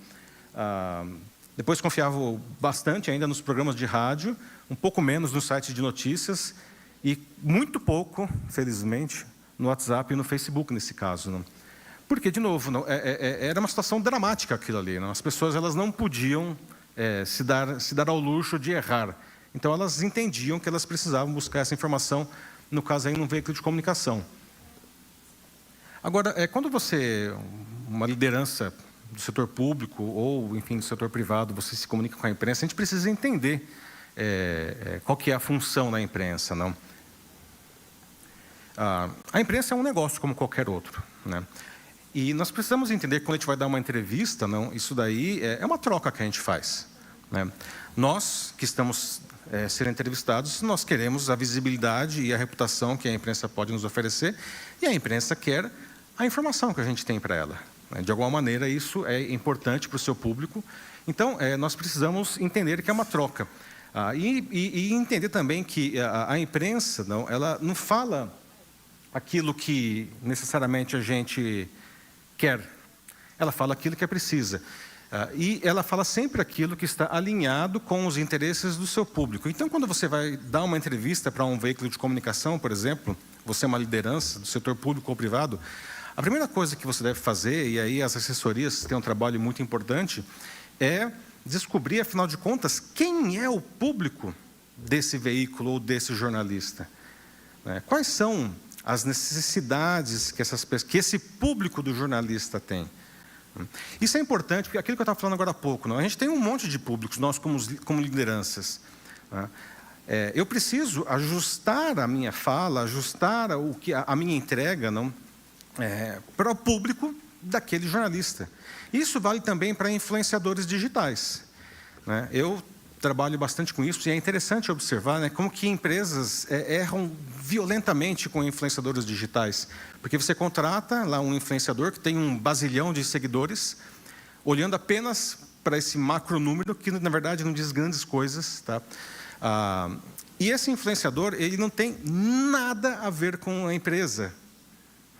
Depois confiavam bastante ainda nos programas de rádio, um pouco menos no site de notícias e muito pouco, felizmente, no WhatsApp e no Facebook nesse caso, não? Porque, de novo, não, era uma situação dramática aquilo ali, não? As pessoas elas não podiam se dar ao luxo de errar. Então, elas entendiam que elas precisavam buscar essa informação, no caso aí, num veículo de comunicação. Agora, quando você, uma liderança do setor público ou, enfim, do setor privado, você se comunica com a imprensa, a gente precisa entender qual que é a função da imprensa, não? A imprensa é um negócio como qualquer outro, né? E nós precisamos entender que quando a gente vai dar uma entrevista, não, isso daí é uma troca que a gente faz, né? Nós que estamos sendo entrevistados, nós queremos a visibilidade e a reputação que a imprensa pode nos oferecer, e a imprensa quer a informação que a gente tem para ela, né? De alguma maneira, isso é importante para o seu público. Então, nós precisamos entender que é uma troca. E entender também que a imprensa, não, ela não fala aquilo que necessariamente a gente quer, ela fala aquilo que é precisa. E ela fala sempre aquilo que está alinhado com os interesses do seu público. Então, quando você vai dar uma entrevista para um veículo de comunicação, por exemplo, você é uma liderança do setor público ou privado, a primeira coisa que você deve fazer, e aí as assessorias têm um trabalho muito importante, é descobrir, afinal de contas, quem é o público desse veículo ou desse jornalista, né? Quais são as necessidades que esse público do jornalista tem. Isso é importante, porque aquilo que eu estava falando agora há pouco, não? A gente tem um monte de públicos, nós como lideranças, né? Eu preciso ajustar a minha fala, ajustar a minha entrega, não? Para o público daquele jornalista. Isso vale também para influenciadores digitais, né? Eu trabalho bastante com isso e é interessante observar, né, como que empresas erram violentamente com influenciadores digitais. Porque você contrata lá um influenciador que tem 1 bazilhão de seguidores, olhando apenas para esse macro número, que na verdade não diz grandes coisas, tá? E esse influenciador, ele não tem nada a ver com a empresa,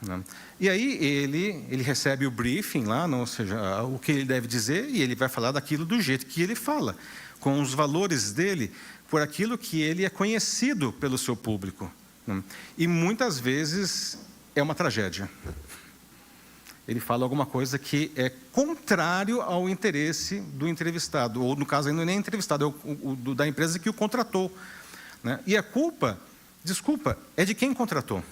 né? E aí ele recebe o briefing lá, não, ou seja, o que ele deve dizer, e ele vai falar daquilo do jeito que ele fala, com os valores dele, por aquilo que ele é conhecido pelo seu público, né? E muitas vezes é uma tragédia. Ele fala alguma coisa que é contrário ao interesse do entrevistado, ou no caso, ainda nem é entrevistado, é da empresa que o contratou, né? E a culpa, desculpa, é de quem contratou.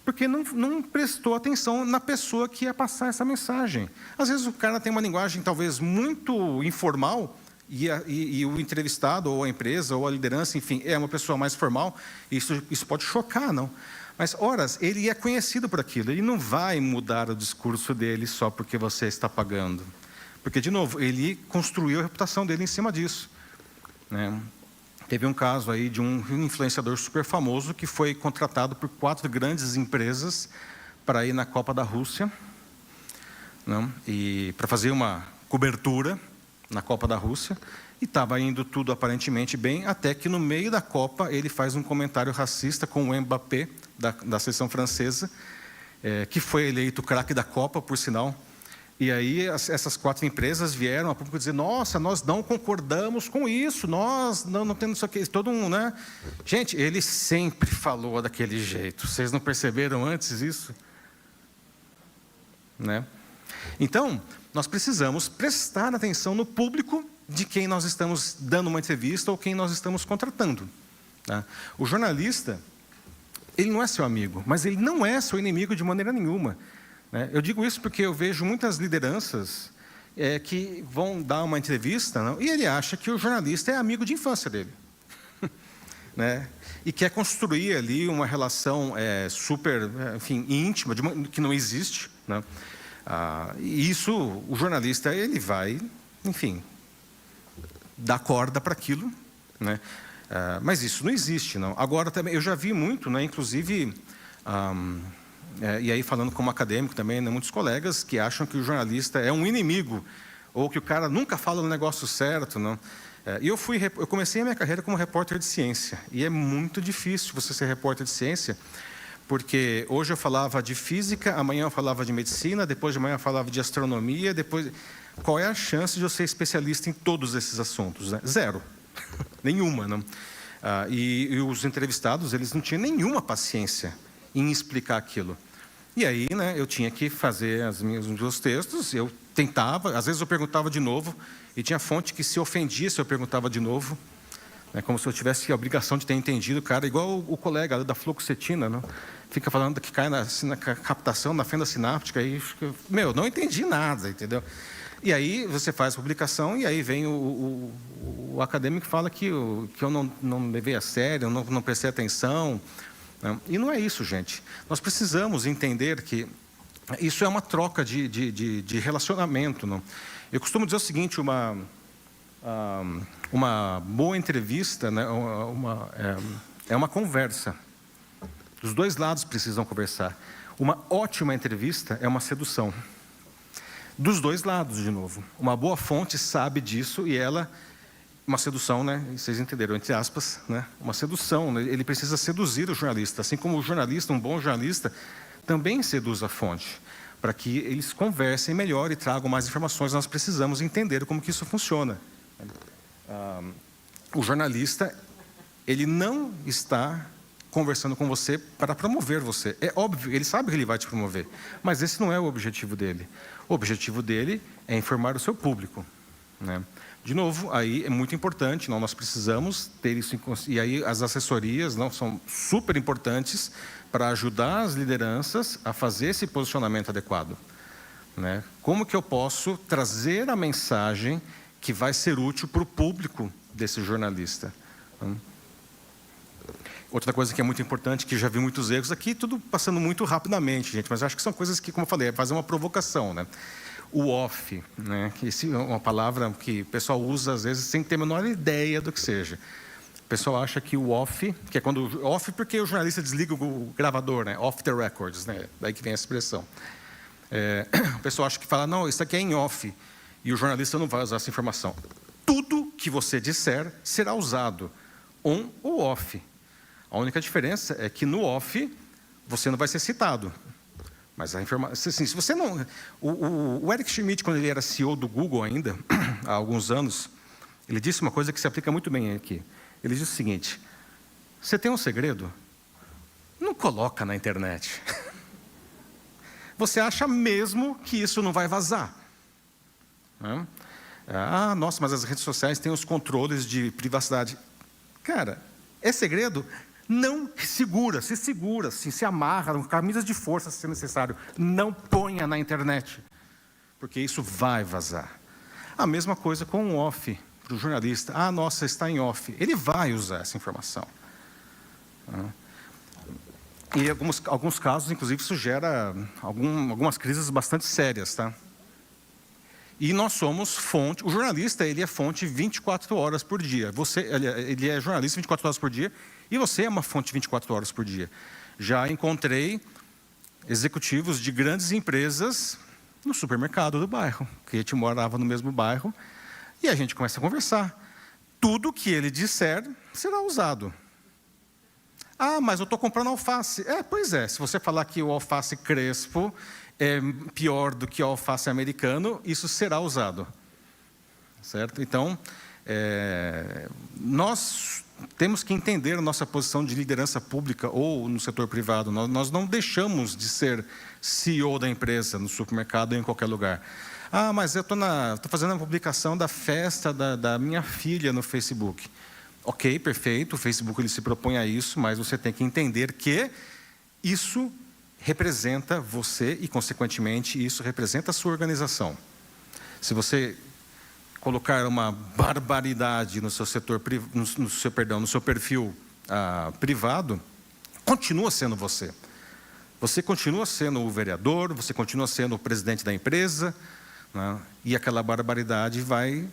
Porque não prestou atenção na pessoa que ia passar essa mensagem. Às vezes o cara tem uma linguagem talvez muito informal, e o entrevistado, ou a empresa, ou a liderança, enfim, é uma pessoa mais formal, isso pode chocar, não? Mas, horas, ele é conhecido por aquilo, ele não vai mudar o discurso dele só porque você está pagando. Porque, de novo, ele construiu a reputação dele em cima disso, né? Teve um caso aí de um influenciador super famoso que foi contratado por 4 grandes empresas para ir na Copa da Rússia, não? E para fazer uma cobertura na Copa da Rússia, e estava indo tudo aparentemente bem, até que no meio da Copa ele faz um comentário racista com o Mbappé, da seleção francesa, que foi eleito craque da Copa, por sinal. E aí essas 4 empresas vieram a público dizer: nossa, nós não concordamos com isso, nós não temos isso aqui, todo mundo, né? Gente, ele sempre falou daquele jeito, vocês não perceberam antes isso? Né? Então, nós precisamos prestar atenção no público de quem nós estamos dando uma entrevista ou quem nós estamos contratando, tá? O jornalista, ele não é seu amigo, mas ele não é seu inimigo de maneira nenhuma, né? Eu digo isso porque eu vejo muitas lideranças que vão dar uma entrevista, não? E ele acha que o jornalista é amigo de infância dele, né? E quer construir ali uma relação super, enfim, íntima, que não existe, né? E isso, o jornalista, ele vai, enfim, dar corda para aquilo, né? Mas isso não existe, não. Agora, também, eu já vi muito, né, inclusive, E aí, falando como acadêmico também, né, muitos colegas que acham que o jornalista é um inimigo, ou que o cara nunca fala no negócio certo, não? E eu comecei a minha carreira como repórter de ciência, e é muito difícil você ser repórter de ciência, porque hoje eu falava de física, amanhã eu falava de medicina, depois de amanhã eu falava de astronomia, depois... Qual é a chance de eu ser especialista em todos esses assuntos? Né? Zero. Nenhuma, não? E os entrevistados, eles não tinham nenhuma paciência em explicar aquilo. E aí, né, eu tinha que fazer os meus textos, eu tentava, às vezes eu perguntava de novo, e tinha fonte que se ofendia se eu perguntava de novo, né, como se eu tivesse a obrigação de ter entendido, cara, igual o colega da fluoxetina, não? Fica falando que cai na captação, na fenda sináptica, e meu, não entendi nada, entendeu? E aí você faz a publicação, e aí vem o acadêmico que fala que eu não levei a sério, não prestei atenção. Né? E não é isso, gente. Nós precisamos entender que isso é uma troca de relacionamento. Não? Eu costumo dizer o seguinte, uma boa entrevista, né, é uma conversa. Os dois lados precisam conversar. Uma ótima entrevista é uma sedução. Dos dois lados, de novo. Uma boa fonte sabe disso e ela... Uma sedução, né? Vocês entenderam, entre aspas, né? Uma sedução, né? Ele precisa seduzir o jornalista. Assim como o jornalista, um bom jornalista, também seduz a fonte. Para que eles conversem melhor e tragam mais informações. Nós precisamos entender como que isso funciona. O jornalista, ele não está conversando com você para promover você. É óbvio, ele sabe que ele vai te promover. Mas esse não é o objetivo dele. O objetivo dele é informar o seu público. Né? De novo, aí é muito importante, nós precisamos ter isso em consideração. E aí as assessorias não, são super importantes para ajudar as lideranças a fazer esse posicionamento adequado. Né? Como que eu posso trazer a mensagem que vai ser útil para o público desse jornalista? Outra coisa que é muito importante, que já vi muitos erros aqui, tudo passando muito rapidamente, gente, mas acho que são coisas que, como eu falei, é fazer uma provocação, né? O off, né? Que é uma palavra que o pessoal usa, às vezes, sem ter a menor ideia do que seja. O pessoal acha que o off, que é quando... Off porque o jornalista desliga o gravador, né? Off the records, né? Daí que vem essa expressão. O pessoal acha que fala, não, isso aqui é em off, e o jornalista não vai usar essa informação. Tudo que você disser será usado, on ou off. A única diferença é que no off você não vai ser citado. Mas a informação, assim, se você não... O Eric Schmidt, quando ele era CEO do Google ainda, há alguns anos, ele disse uma coisa que se aplica muito bem aqui. Ele disse o seguinte, você tem um segredo? Não coloca na internet. Você acha mesmo que isso não vai vazar? Né? Ah, nossa, mas as redes sociais têm os controles de privacidade. Cara, é segredo? Não segura, assim, se amarra, com camisas de força se necessário. Não ponha na internet, porque isso vai vazar. A mesma coisa com um off, para o jornalista. Ah, nossa, está em off. Ele vai usar essa informação. E em alguns casos, inclusive, isso gera algumas crises bastante sérias, tá? E nós somos fonte, o jornalista, ele é fonte 24 horas por dia. Ele é jornalista 24 horas por dia, e você é uma fonte 24 horas por dia. Já encontrei executivos de grandes empresas no supermercado do bairro, que a gente morava no mesmo bairro, e a gente começa a conversar. Tudo que ele disser será usado. Ah, mas eu estou comprando alface. Pois é, se você falar que o alface crespo é pior do que o alface americano, isso será usado. Certo? Então, nós temos que entender a nossa posição de liderança pública ou no setor privado. Nós não deixamos de ser CEO da empresa, no supermercado ou em qualquer lugar. Ah, mas eu estou fazendo a publicação da festa da minha filha no Facebook. Ok, perfeito, o Facebook ele se propõe a isso, mas você tem que entender que isso representa você e, consequentemente, isso representa a sua organização. Se você colocar uma barbaridade no seu setor, no seu perfil privado, continua sendo você. Você continua sendo o vereador, você continua sendo o presidente da empresa, né? E aquela barbaridade vai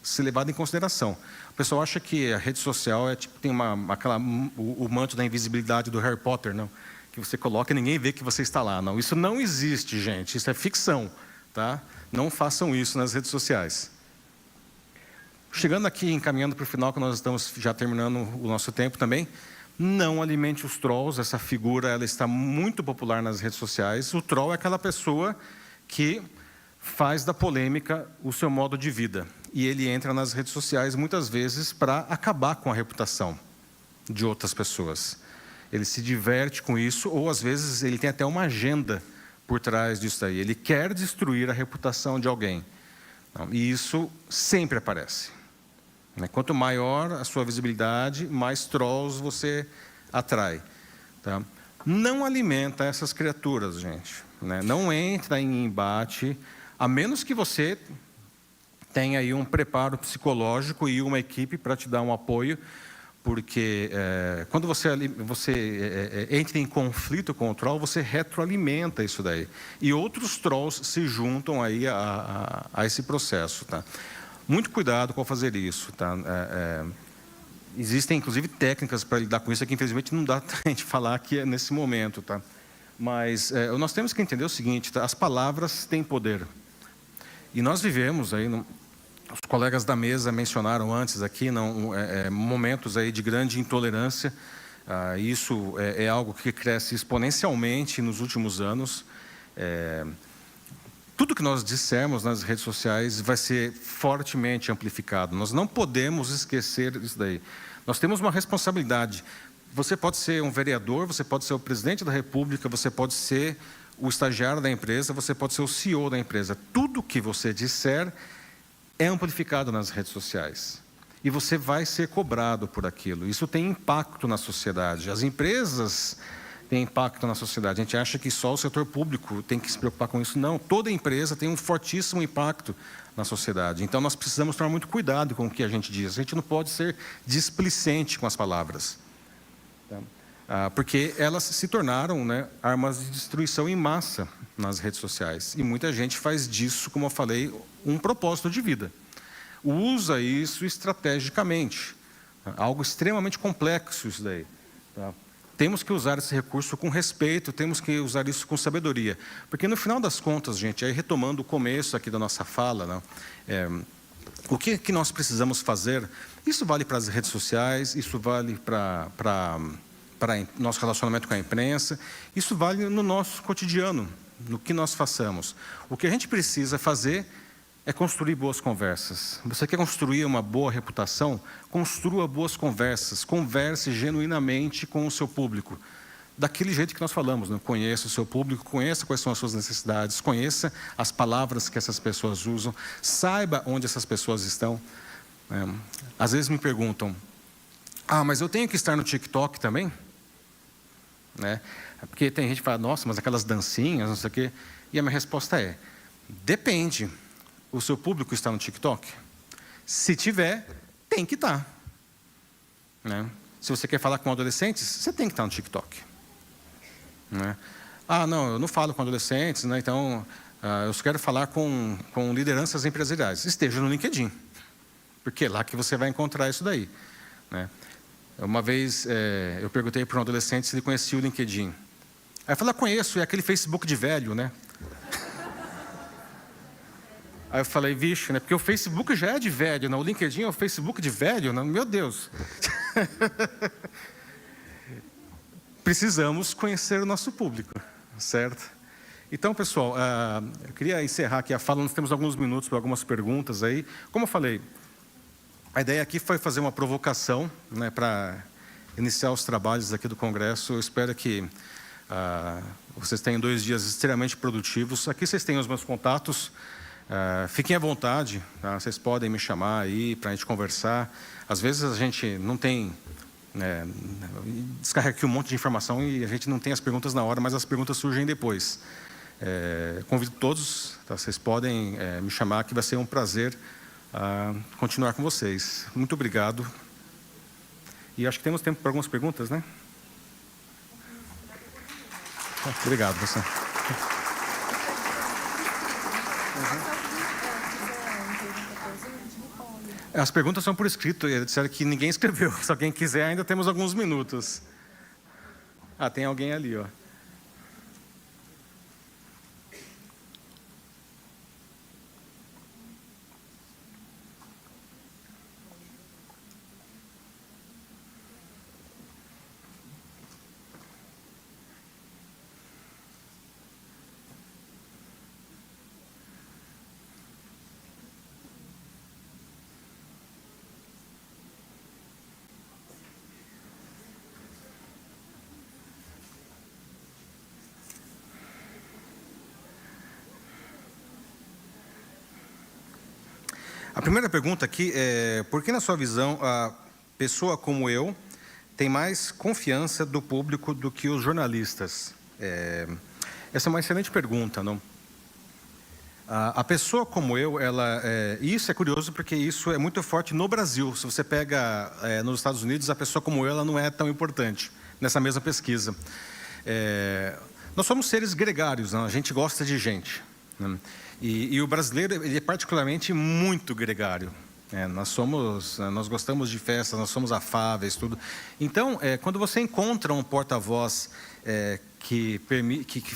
ser levada em consideração. O pessoal acha que a rede social é tipo, tem o manto da invisibilidade do Harry Potter, não? Que que você coloca e ninguém vê que você está lá. Não, isso não existe, gente. Isso é ficção, tá? Não façam isso nas redes sociais. Chegando aqui, encaminhando para o final, que nós estamos já terminando o nosso tempo também, não alimente os trolls. Essa figura ela está muito popular nas redes sociais. O troll é aquela pessoa que faz da polêmica o seu modo de vida. E ele entra nas redes sociais muitas vezes para acabar com a reputação de outras pessoas. Ele se diverte com isso, ou às vezes ele tem até uma agenda por trás disso aí. Ele quer destruir a reputação de alguém. E isso sempre aparece. Quanto maior a sua visibilidade, mais trolls você atrai. Tá? Não alimenta essas criaturas, gente. Não entra em embate, a menos que você tenha aí um preparo psicológico e uma equipe para te dar um apoio, porque quando você entra em conflito com o troll, você retroalimenta isso daí. E outros trolls se juntam aí a esse processo. Tá? Muito cuidado com fazer isso. Tá? Existem, inclusive, técnicas para lidar com isso, que infelizmente não dá para a gente falar aqui nesse momento. Tá? Mas nós temos que entender o seguinte, tá? As palavras têm poder. E nós vivemos aí, os colegas da mesa mencionaram antes aqui, momentos aí de grande intolerância. Isso é algo que cresce exponencialmente nos últimos anos. Tudo que nós dissermos nas redes sociais vai ser fortemente amplificado. Nós não podemos esquecer isso daí. Nós temos uma responsabilidade. Você pode ser um vereador, você pode ser o presidente da República, você pode ser o estagiário da empresa, você pode ser o CEO da empresa. Tudo que você disser é amplificado nas redes sociais. E você vai ser cobrado por aquilo. Isso tem impacto na sociedade. As empresas têm impacto na sociedade. A gente acha que só o setor público tem que se preocupar com isso. Não, toda empresa tem um fortíssimo impacto na sociedade. Então, nós precisamos tomar muito cuidado com o que a gente diz. A gente não pode ser displicente com as palavras. Porque elas se tornaram armas de destruição em massa nas redes sociais. E muita gente faz disso, como eu falei, um propósito de vida. Usa isso estrategicamente. Algo extremamente complexo isso daí. Tá? Temos que usar esse recurso com respeito, temos que usar isso com sabedoria. Porque no final das contas, gente, aí retomando o começo aqui da nossa fala, o que nós precisamos fazer, isso vale para as redes sociais, isso vale para nosso relacionamento com a imprensa, isso vale no nosso cotidiano, no que nós façamos. O que a gente precisa fazer é construir boas conversas. Você quer construir uma boa reputação? Construa boas conversas, converse genuinamente com o seu público. Daquele jeito que nós falamos, conheça o seu público, conheça quais são as suas necessidades, conheça as palavras que essas pessoas usam, saiba onde essas pessoas estão. Às vezes me perguntam, mas eu tenho que estar no TikTok também? Porque tem gente que fala, nossa, mas aquelas dancinhas, não sei o quê. E a minha resposta é, depende. O seu público está no TikTok? Se tiver, tem que estar. Se você quer falar com adolescentes, você tem que estar no TikTok. Não, eu não falo com adolescentes, então eu só quero falar com lideranças empresariais. Esteja no LinkedIn, porque é lá que você vai encontrar isso daí. Uma vez eu perguntei para um adolescente se ele conhecia o LinkedIn. Aí eu falei, conheço, é aquele Facebook de velho, Aí eu falei, vixe, porque o Facebook já é de velho, o LinkedIn é o Facebook de velho, meu Deus. Precisamos conhecer o nosso público, certo? Então, pessoal, eu queria encerrar aqui a fala, nós temos alguns minutos para algumas perguntas aí. Como eu falei, a ideia aqui foi fazer uma provocação, para iniciar os trabalhos aqui do Congresso. Eu espero que vocês tenham 2 dias extremamente produtivos. Aqui vocês têm os meus contatos. Fiquem à vontade, tá? Vocês podem me chamar aí para a gente conversar. Às vezes a gente não tem... descarrega aqui um monte de informação e a gente não tem as perguntas na hora, mas as perguntas surgem depois. Convido todos, tá? Vocês podem me chamar, que vai ser um prazer continuar com vocês. Muito obrigado. E acho que temos tempo para algumas perguntas, né? Obrigado, você. As perguntas são por escrito, eles disseram que ninguém escreveu. Se alguém quiser, ainda temos alguns minutos. Tem alguém ali, A primeira pergunta aqui é: por que, na sua visão, a pessoa como eu tem mais confiança do público do que os jornalistas? Essa é uma excelente pergunta, não? A pessoa como eu, isso é curioso porque isso é muito forte no Brasil. Se você pega nos Estados Unidos, a pessoa como eu, ela não é tão importante nessa mesma pesquisa. Nós somos seres gregários, não? A gente gosta de gente, né? E o brasileiro, ele é particularmente muito gregário. Nós gostamos de festas, nós somos afáveis, tudo. Então, quando você encontra um porta-voz que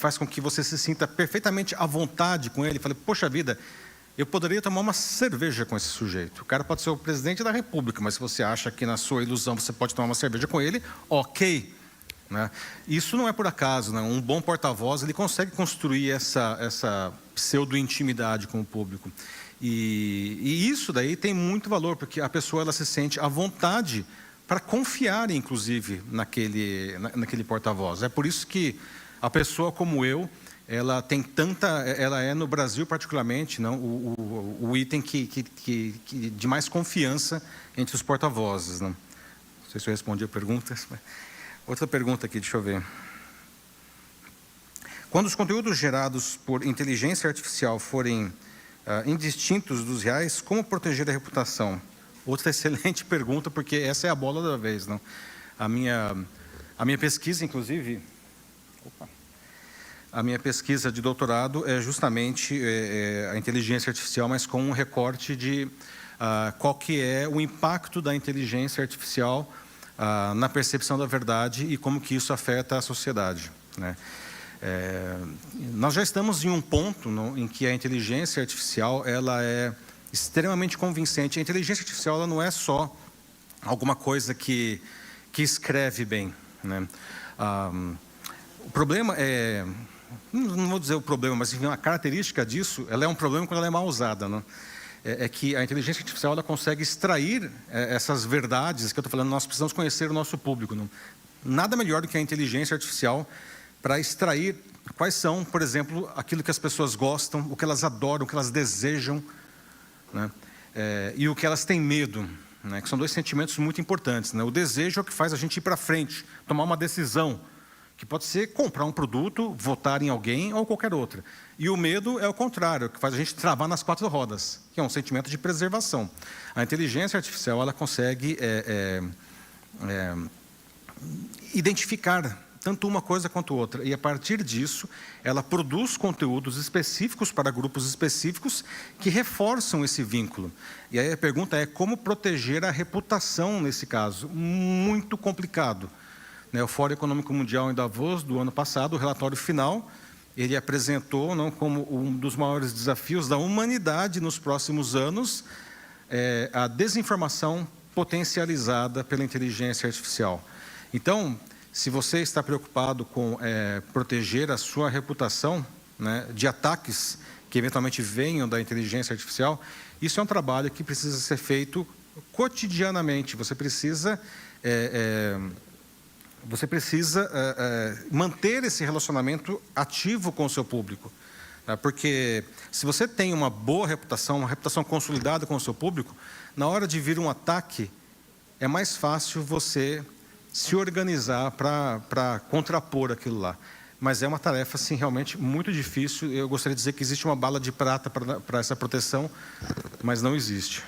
faz com que você se sinta perfeitamente à vontade com ele, fala: poxa vida, eu poderia tomar uma cerveja com esse sujeito. O cara pode ser o presidente da República, mas se você acha que na sua ilusão você pode tomar uma cerveja com ele, ok, né? Isso não é por acaso, né? Um bom porta-voz, ele consegue construir essa pseudo-intimidade com o público. E isso daí tem muito valor, porque a pessoa ela se sente à vontade para confiar, inclusive, naquele porta-voz. É por isso que a pessoa como eu, ela é no Brasil particularmente, não, o item de mais confiança entre os porta-vozes. Não sei se eu respondi a pergunta. Outra pergunta aqui, deixa eu ver. Quando os conteúdos gerados por inteligência artificial forem indistintos dos reais, como proteger a reputação? Outra excelente pergunta, porque essa é a bola da vez, não? A minha pesquisa, inclusive, a minha pesquisa de doutorado é justamente a inteligência artificial, mas com um recorte de qual que é o impacto da inteligência artificial na percepção da verdade e como que isso afeta a sociedade, né? Nós já estamos em um ponto em que a inteligência artificial ela é extremamente convincente. A inteligência artificial ela não é só alguma coisa que escreve bem, né? O problema não vou dizer o problema, mas enfim, a característica disso, ela é um problema quando ela é mal usada, né? É que a inteligência artificial ela consegue extrair essas verdades que eu estou falando. Nós precisamos conhecer o nosso público, não? Nada melhor do que a inteligência artificial para extrair quais são, por exemplo, aquilo que as pessoas gostam, o que elas adoram, o que elas desejam, né? E o que elas têm medo, né? Que são dois sentimentos muito importantes, né? O desejo é o que faz a gente ir para frente, tomar uma decisão, que pode ser comprar um produto, votar em alguém ou qualquer outra. E o medo é o contrário, que faz a gente travar nas quatro rodas, que é um sentimento de preservação. A inteligência artificial ela consegue identificar tanto uma coisa quanto outra. E, a partir disso, ela produz conteúdos específicos para grupos específicos que reforçam esse vínculo. E aí a pergunta é: como proteger a reputação nesse caso? Muito complicado, né? O Fórum Econômico Mundial em Davos, do ano passado, o relatório final, ele apresentou como um dos maiores desafios da humanidade nos próximos anos a desinformação potencializada pela inteligência artificial. Então, se você está preocupado com proteger a sua reputação, né, de ataques que eventualmente venham da inteligência artificial, isso é um trabalho que precisa ser feito cotidianamente. Você precisa manter esse relacionamento ativo com o seu público. Tá? Porque se você tem uma boa reputação, uma reputação consolidada com o seu público, na hora de vir um ataque, é mais fácil você se organizar para contrapor aquilo lá. Mas é uma tarefa, assim, realmente muito difícil. Eu gostaria de dizer que existe uma bala de prata para essa proteção, mas não existe.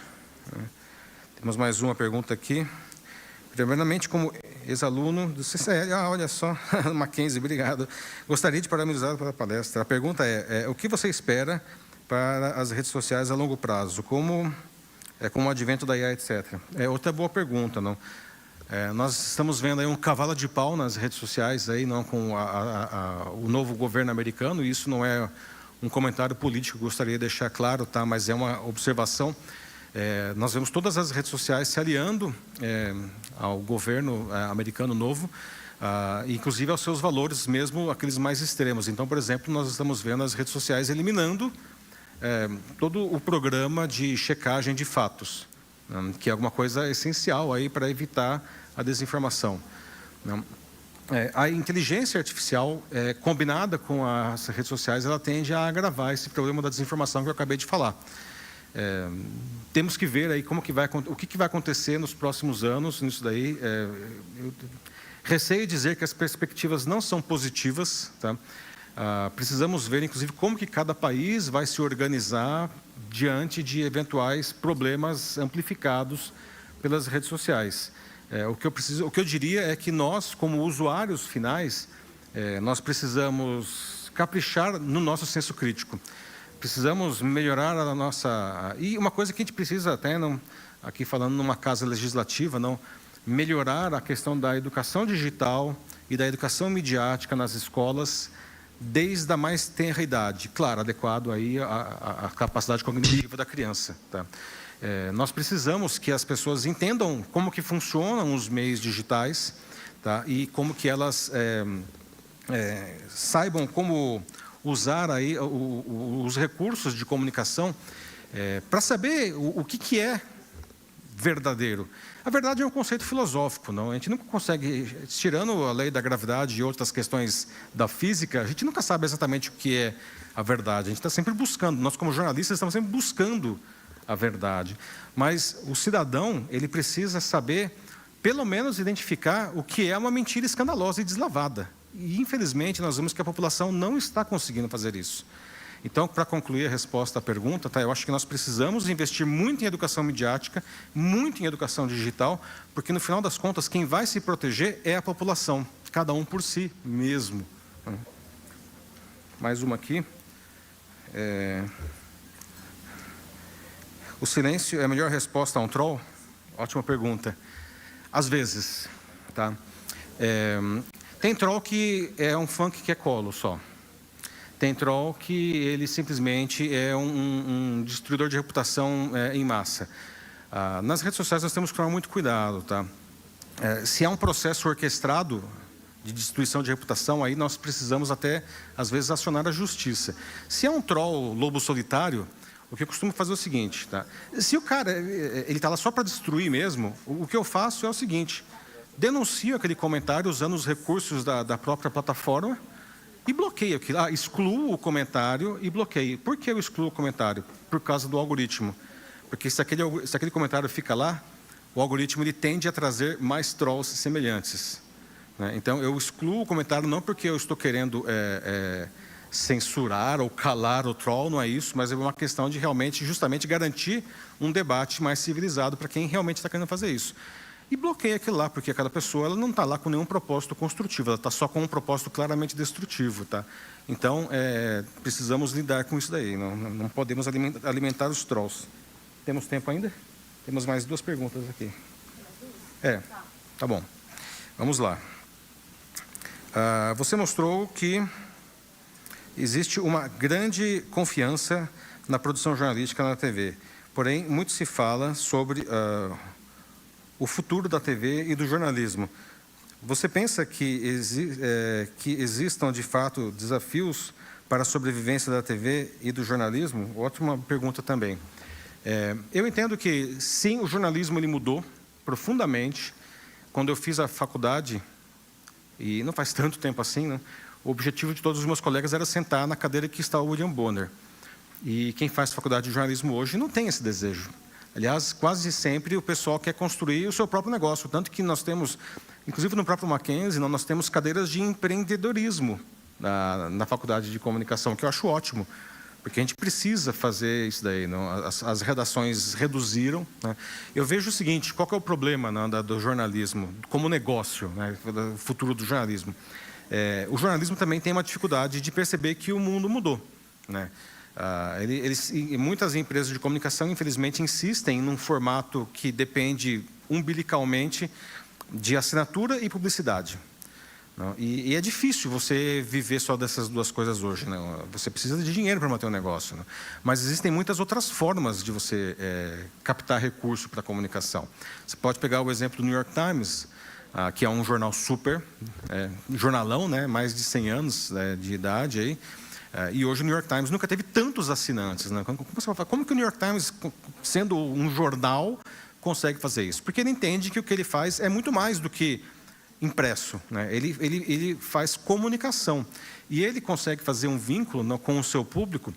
Temos mais uma pergunta aqui. Primeiramente, como ex-aluno do CCL, olha só, Mackenzie, obrigado. Gostaria de parabenizar pela palestra. A pergunta o que você espera para as redes sociais a longo prazo? Com o advento da IA, etc. Outra boa pergunta, não? Nós estamos vendo aí um cavalo de pau nas redes sociais, aí, não, com o novo governo americano, e isso não é um comentário político, gostaria de deixar claro, tá? Mas é uma observação. Nós vemos todas as redes sociais se aliando ao governo americano novo, inclusive aos seus valores, mesmo aqueles mais extremos. Então, por exemplo, nós estamos vendo as redes sociais eliminando todo o programa de checagem de fatos, que é alguma coisa essencial aí para evitar a desinformação. A inteligência artificial, combinada com as redes sociais, ela tende a agravar esse problema da desinformação que eu acabei de falar. temos que ver aí o que vai acontecer nos próximos anos nisso daí. Eu receio dizer que as perspectivas não são positivas, tá? Precisamos ver, inclusive, como que cada país vai se organizar diante de eventuais problemas amplificados pelas redes sociais. O que eu diria é que nós, como usuários finais, nós precisamos caprichar no nosso senso crítico. Precisamos melhorar a nossa... E uma coisa que a gente precisa até, aqui falando numa casa legislativa, melhorar a questão da educação digital e da educação midiática nas escolas, desde a mais tenra idade. Claro, adequado aí à capacidade cognitiva da criança, tá? Nós precisamos que as pessoas entendam como que funcionam os meios digitais, tá? E como que elas saibam como usar aí os recursos de comunicação para saber o que é verdadeiro. A verdade é um conceito filosófico, não? A gente nunca consegue, tirando a lei da gravidade e outras questões da física, a gente nunca sabe exatamente o que é a verdade. A gente está sempre buscando, nós como jornalistas estamos sempre buscando a verdade. Mas o cidadão, ele precisa saber, pelo menos identificar o que é uma mentira escandalosa e deslavada. E, infelizmente, nós vemos que a população não está conseguindo fazer isso. Então, para concluir a resposta à pergunta, eu acho que nós precisamos investir muito em educação midiática, muito em educação digital, porque, no final das contas, quem vai se proteger é a população, cada um por si mesmo. Mais uma aqui. O silêncio é a melhor resposta a um troll? Ótima pergunta. Às vezes, tá? Tem troll que é um funk que é colo só. Tem troll que ele simplesmente é um destruidor de reputação em massa. Nas redes sociais nós temos que tomar muito cuidado, tá? Se há um processo orquestrado de destruição de reputação, aí nós precisamos até, às vezes, acionar a justiça. Se é um troll lobo solitário, o que eu costumo fazer é o seguinte, tá? Se o cara ele está lá só para destruir mesmo, o que eu faço é o seguinte: denuncio aquele comentário usando os recursos da própria plataforma e bloqueio aquilo, excluo o comentário e bloqueio. Por que eu excluo o comentário? Por causa do algoritmo. Porque se aquele comentário fica lá, o algoritmo ele tende a trazer mais trolls semelhantes, né? Então, eu excluo o comentário não porque eu estou querendo censurar ou calar o troll, não é isso, mas é uma questão de realmente, justamente, garantir um debate mais civilizado para quem realmente está querendo fazer isso. E bloqueia aquilo lá, porque cada pessoa ela não está lá com nenhum propósito construtivo, ela está só com um propósito claramente destrutivo, tá? Então, precisamos lidar com isso daí, não podemos alimentar os trolls. Temos tempo ainda? Temos mais 2 perguntas aqui. Tá bom. Vamos lá. Você mostrou que existe uma grande confiança na produção jornalística na TV, porém, muito se fala sobre o futuro da TV e do jornalismo. Você pensa que existam, de fato, desafios para a sobrevivência da TV e do jornalismo? Ótima pergunta também. Eu entendo que, sim, o jornalismo ele mudou profundamente. Quando eu fiz a faculdade, e não faz tanto tempo assim, né, o objetivo de todos os meus colegas era sentar na cadeira que está o William Bonner. E quem faz faculdade de jornalismo hoje não tem esse desejo. Aliás, quase sempre o pessoal quer construir o seu próprio negócio. Tanto que nós temos, inclusive no próprio Mackenzie, nós temos cadeiras de empreendedorismo na faculdade de comunicação, que eu acho ótimo. Porque a gente precisa fazer isso daí, não? As redações reduziram, né? Eu vejo o seguinte: qual que é o problema, né, do jornalismo como negócio, né, do futuro do jornalismo? O jornalismo também tem uma dificuldade de perceber que o mundo mudou, né? Muitas empresas de comunicação, infelizmente, insistem num formato que depende umbilicalmente de assinatura e publicidade. Não? E é difícil você viver só dessas 2 coisas hoje, não? Você precisa de dinheiro para manter um negócio, não? Mas existem muitas outras formas de você captar recurso para a comunicação. Você pode pegar o exemplo do New York Times, que é um jornal super, jornalão, né? Mais de 100 anos de idade. Aí, e hoje o New York Times nunca teve tantos assinantes, né? Como que o New York Times, sendo um jornal, consegue fazer isso? Porque ele entende que o que ele faz é muito mais do que impresso, né? Ele faz comunicação. E ele consegue fazer um vínculo com o seu público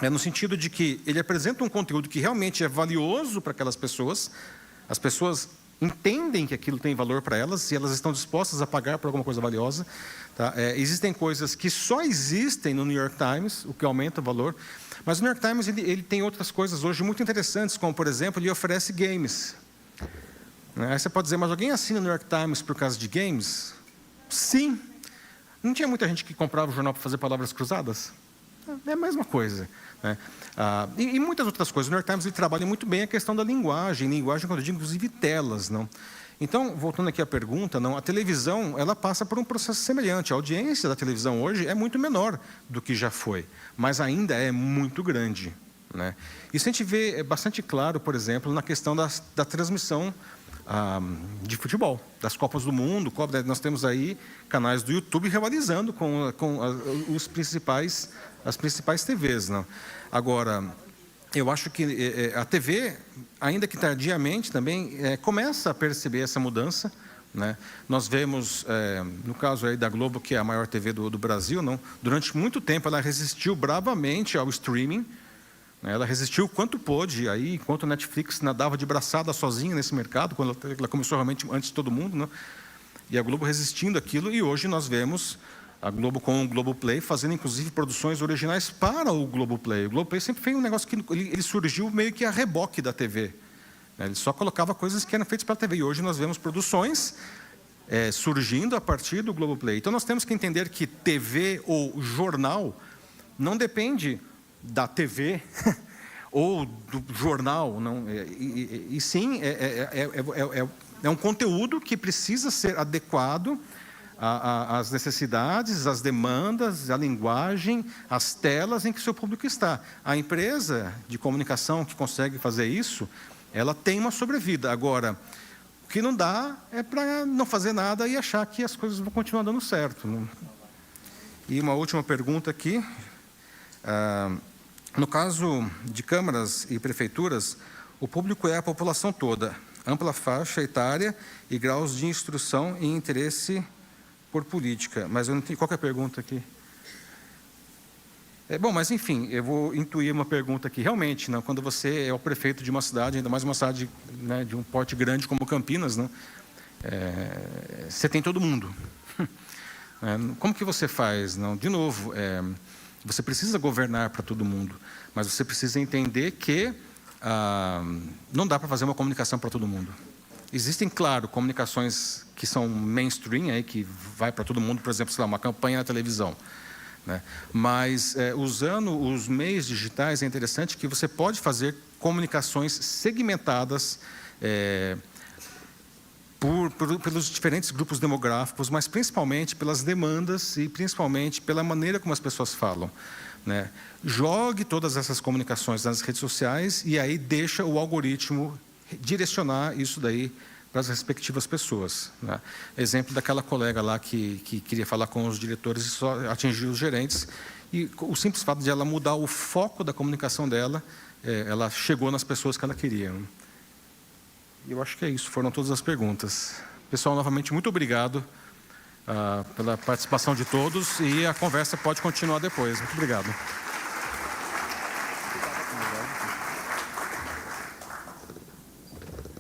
no sentido de que ele apresenta um conteúdo que realmente é valioso para aquelas pessoas, as pessoas entendem que aquilo tem valor para elas e elas estão dispostas a pagar por alguma coisa valiosa. Tá? Existem coisas que só existem no New York Times, o que aumenta o valor, mas o New York Times ele tem outras coisas hoje muito interessantes, como, por exemplo, ele oferece games. Aí você pode dizer, mas alguém assina o New York Times por causa de games? Sim. Não tinha muita gente que comprava o jornal para fazer palavras cruzadas? É a mesma coisa. Né? E muitas outras coisas. O New York Times ele trabalha muito bem a questão da linguagem, quando eu digo, inclusive, telas. Não? Então, voltando aqui à pergunta, não, a televisão ela passa por um processo semelhante. A audiência da televisão hoje é muito menor do que já foi, mas ainda é muito grande. Né? Isso a gente vê bastante claro, por exemplo, na questão da transmissão de futebol, das Copas do Mundo. Nós temos aí canais do YouTube rivalizando com as principais TVs. Não? Agora, eu acho que a TV, ainda que tardiamente também, começa a perceber essa mudança. Né? Nós vemos, no caso aí da Globo, que é a maior TV do Brasil, não? Durante muito tempo ela resistiu bravamente ao streaming. Ela resistiu quanto pôde, aí, enquanto a Netflix nadava de braçada sozinha nesse mercado, quando ela começou realmente antes de todo mundo, né? E a Globo resistindo àquilo, e hoje nós vemos a Globo com o Globoplay fazendo, inclusive, produções originais para o Globoplay. O Globoplay sempre foi um negócio que ele surgiu meio que a reboque da TV. Ele só colocava coisas que eram feitas para a TV, e hoje nós vemos produções surgindo a partir do Globoplay. Então, nós temos que entender que TV ou jornal não depende da TV ou do jornal, não, e sim é um conteúdo que precisa ser adequado às necessidades, às demandas, à linguagem, às telas em que o seu público está. A empresa de comunicação que consegue fazer isso, ela tem uma sobrevida. Agora, o que não dá é para não fazer nada e achar que as coisas vão continuar dando certo. Não? E uma última pergunta aqui. No caso de câmaras e prefeituras, o público é a população toda, ampla faixa etária e graus de instrução e interesse por política. Mas eu não tenho qualquer pergunta aqui. Bom, mas enfim, eu vou intuir uma pergunta aqui. Realmente, não, quando você é o prefeito de uma cidade, ainda mais uma cidade, né, de um porte grande como Campinas, não, você tem todo mundo. Como que você faz? Não? De novo, você precisa governar para todo mundo, mas você precisa entender que não dá para fazer uma comunicação para todo mundo. Existem, claro, comunicações que são mainstream, aí, que vai para todo mundo, por exemplo, sei lá, uma campanha na televisão. Né? Mas, usando os meios digitais, é interessante que você pode fazer comunicações segmentadas pelos diferentes grupos demográficos, mas principalmente pelas demandas e principalmente pela maneira como as pessoas falam. Né? Jogue todas essas comunicações nas redes sociais e aí deixa o algoritmo direcionar isso daí para as respectivas pessoas. Né? Exemplo daquela colega lá que queria falar com os diretores e só atingiu os gerentes, e o simples fato de ela mudar o foco da comunicação dela, ela chegou nas pessoas que ela queria. Né? Eu acho que é isso, foram todas as perguntas. Pessoal, novamente, muito obrigado pela participação de todos, e a conversa pode continuar depois. Muito obrigado.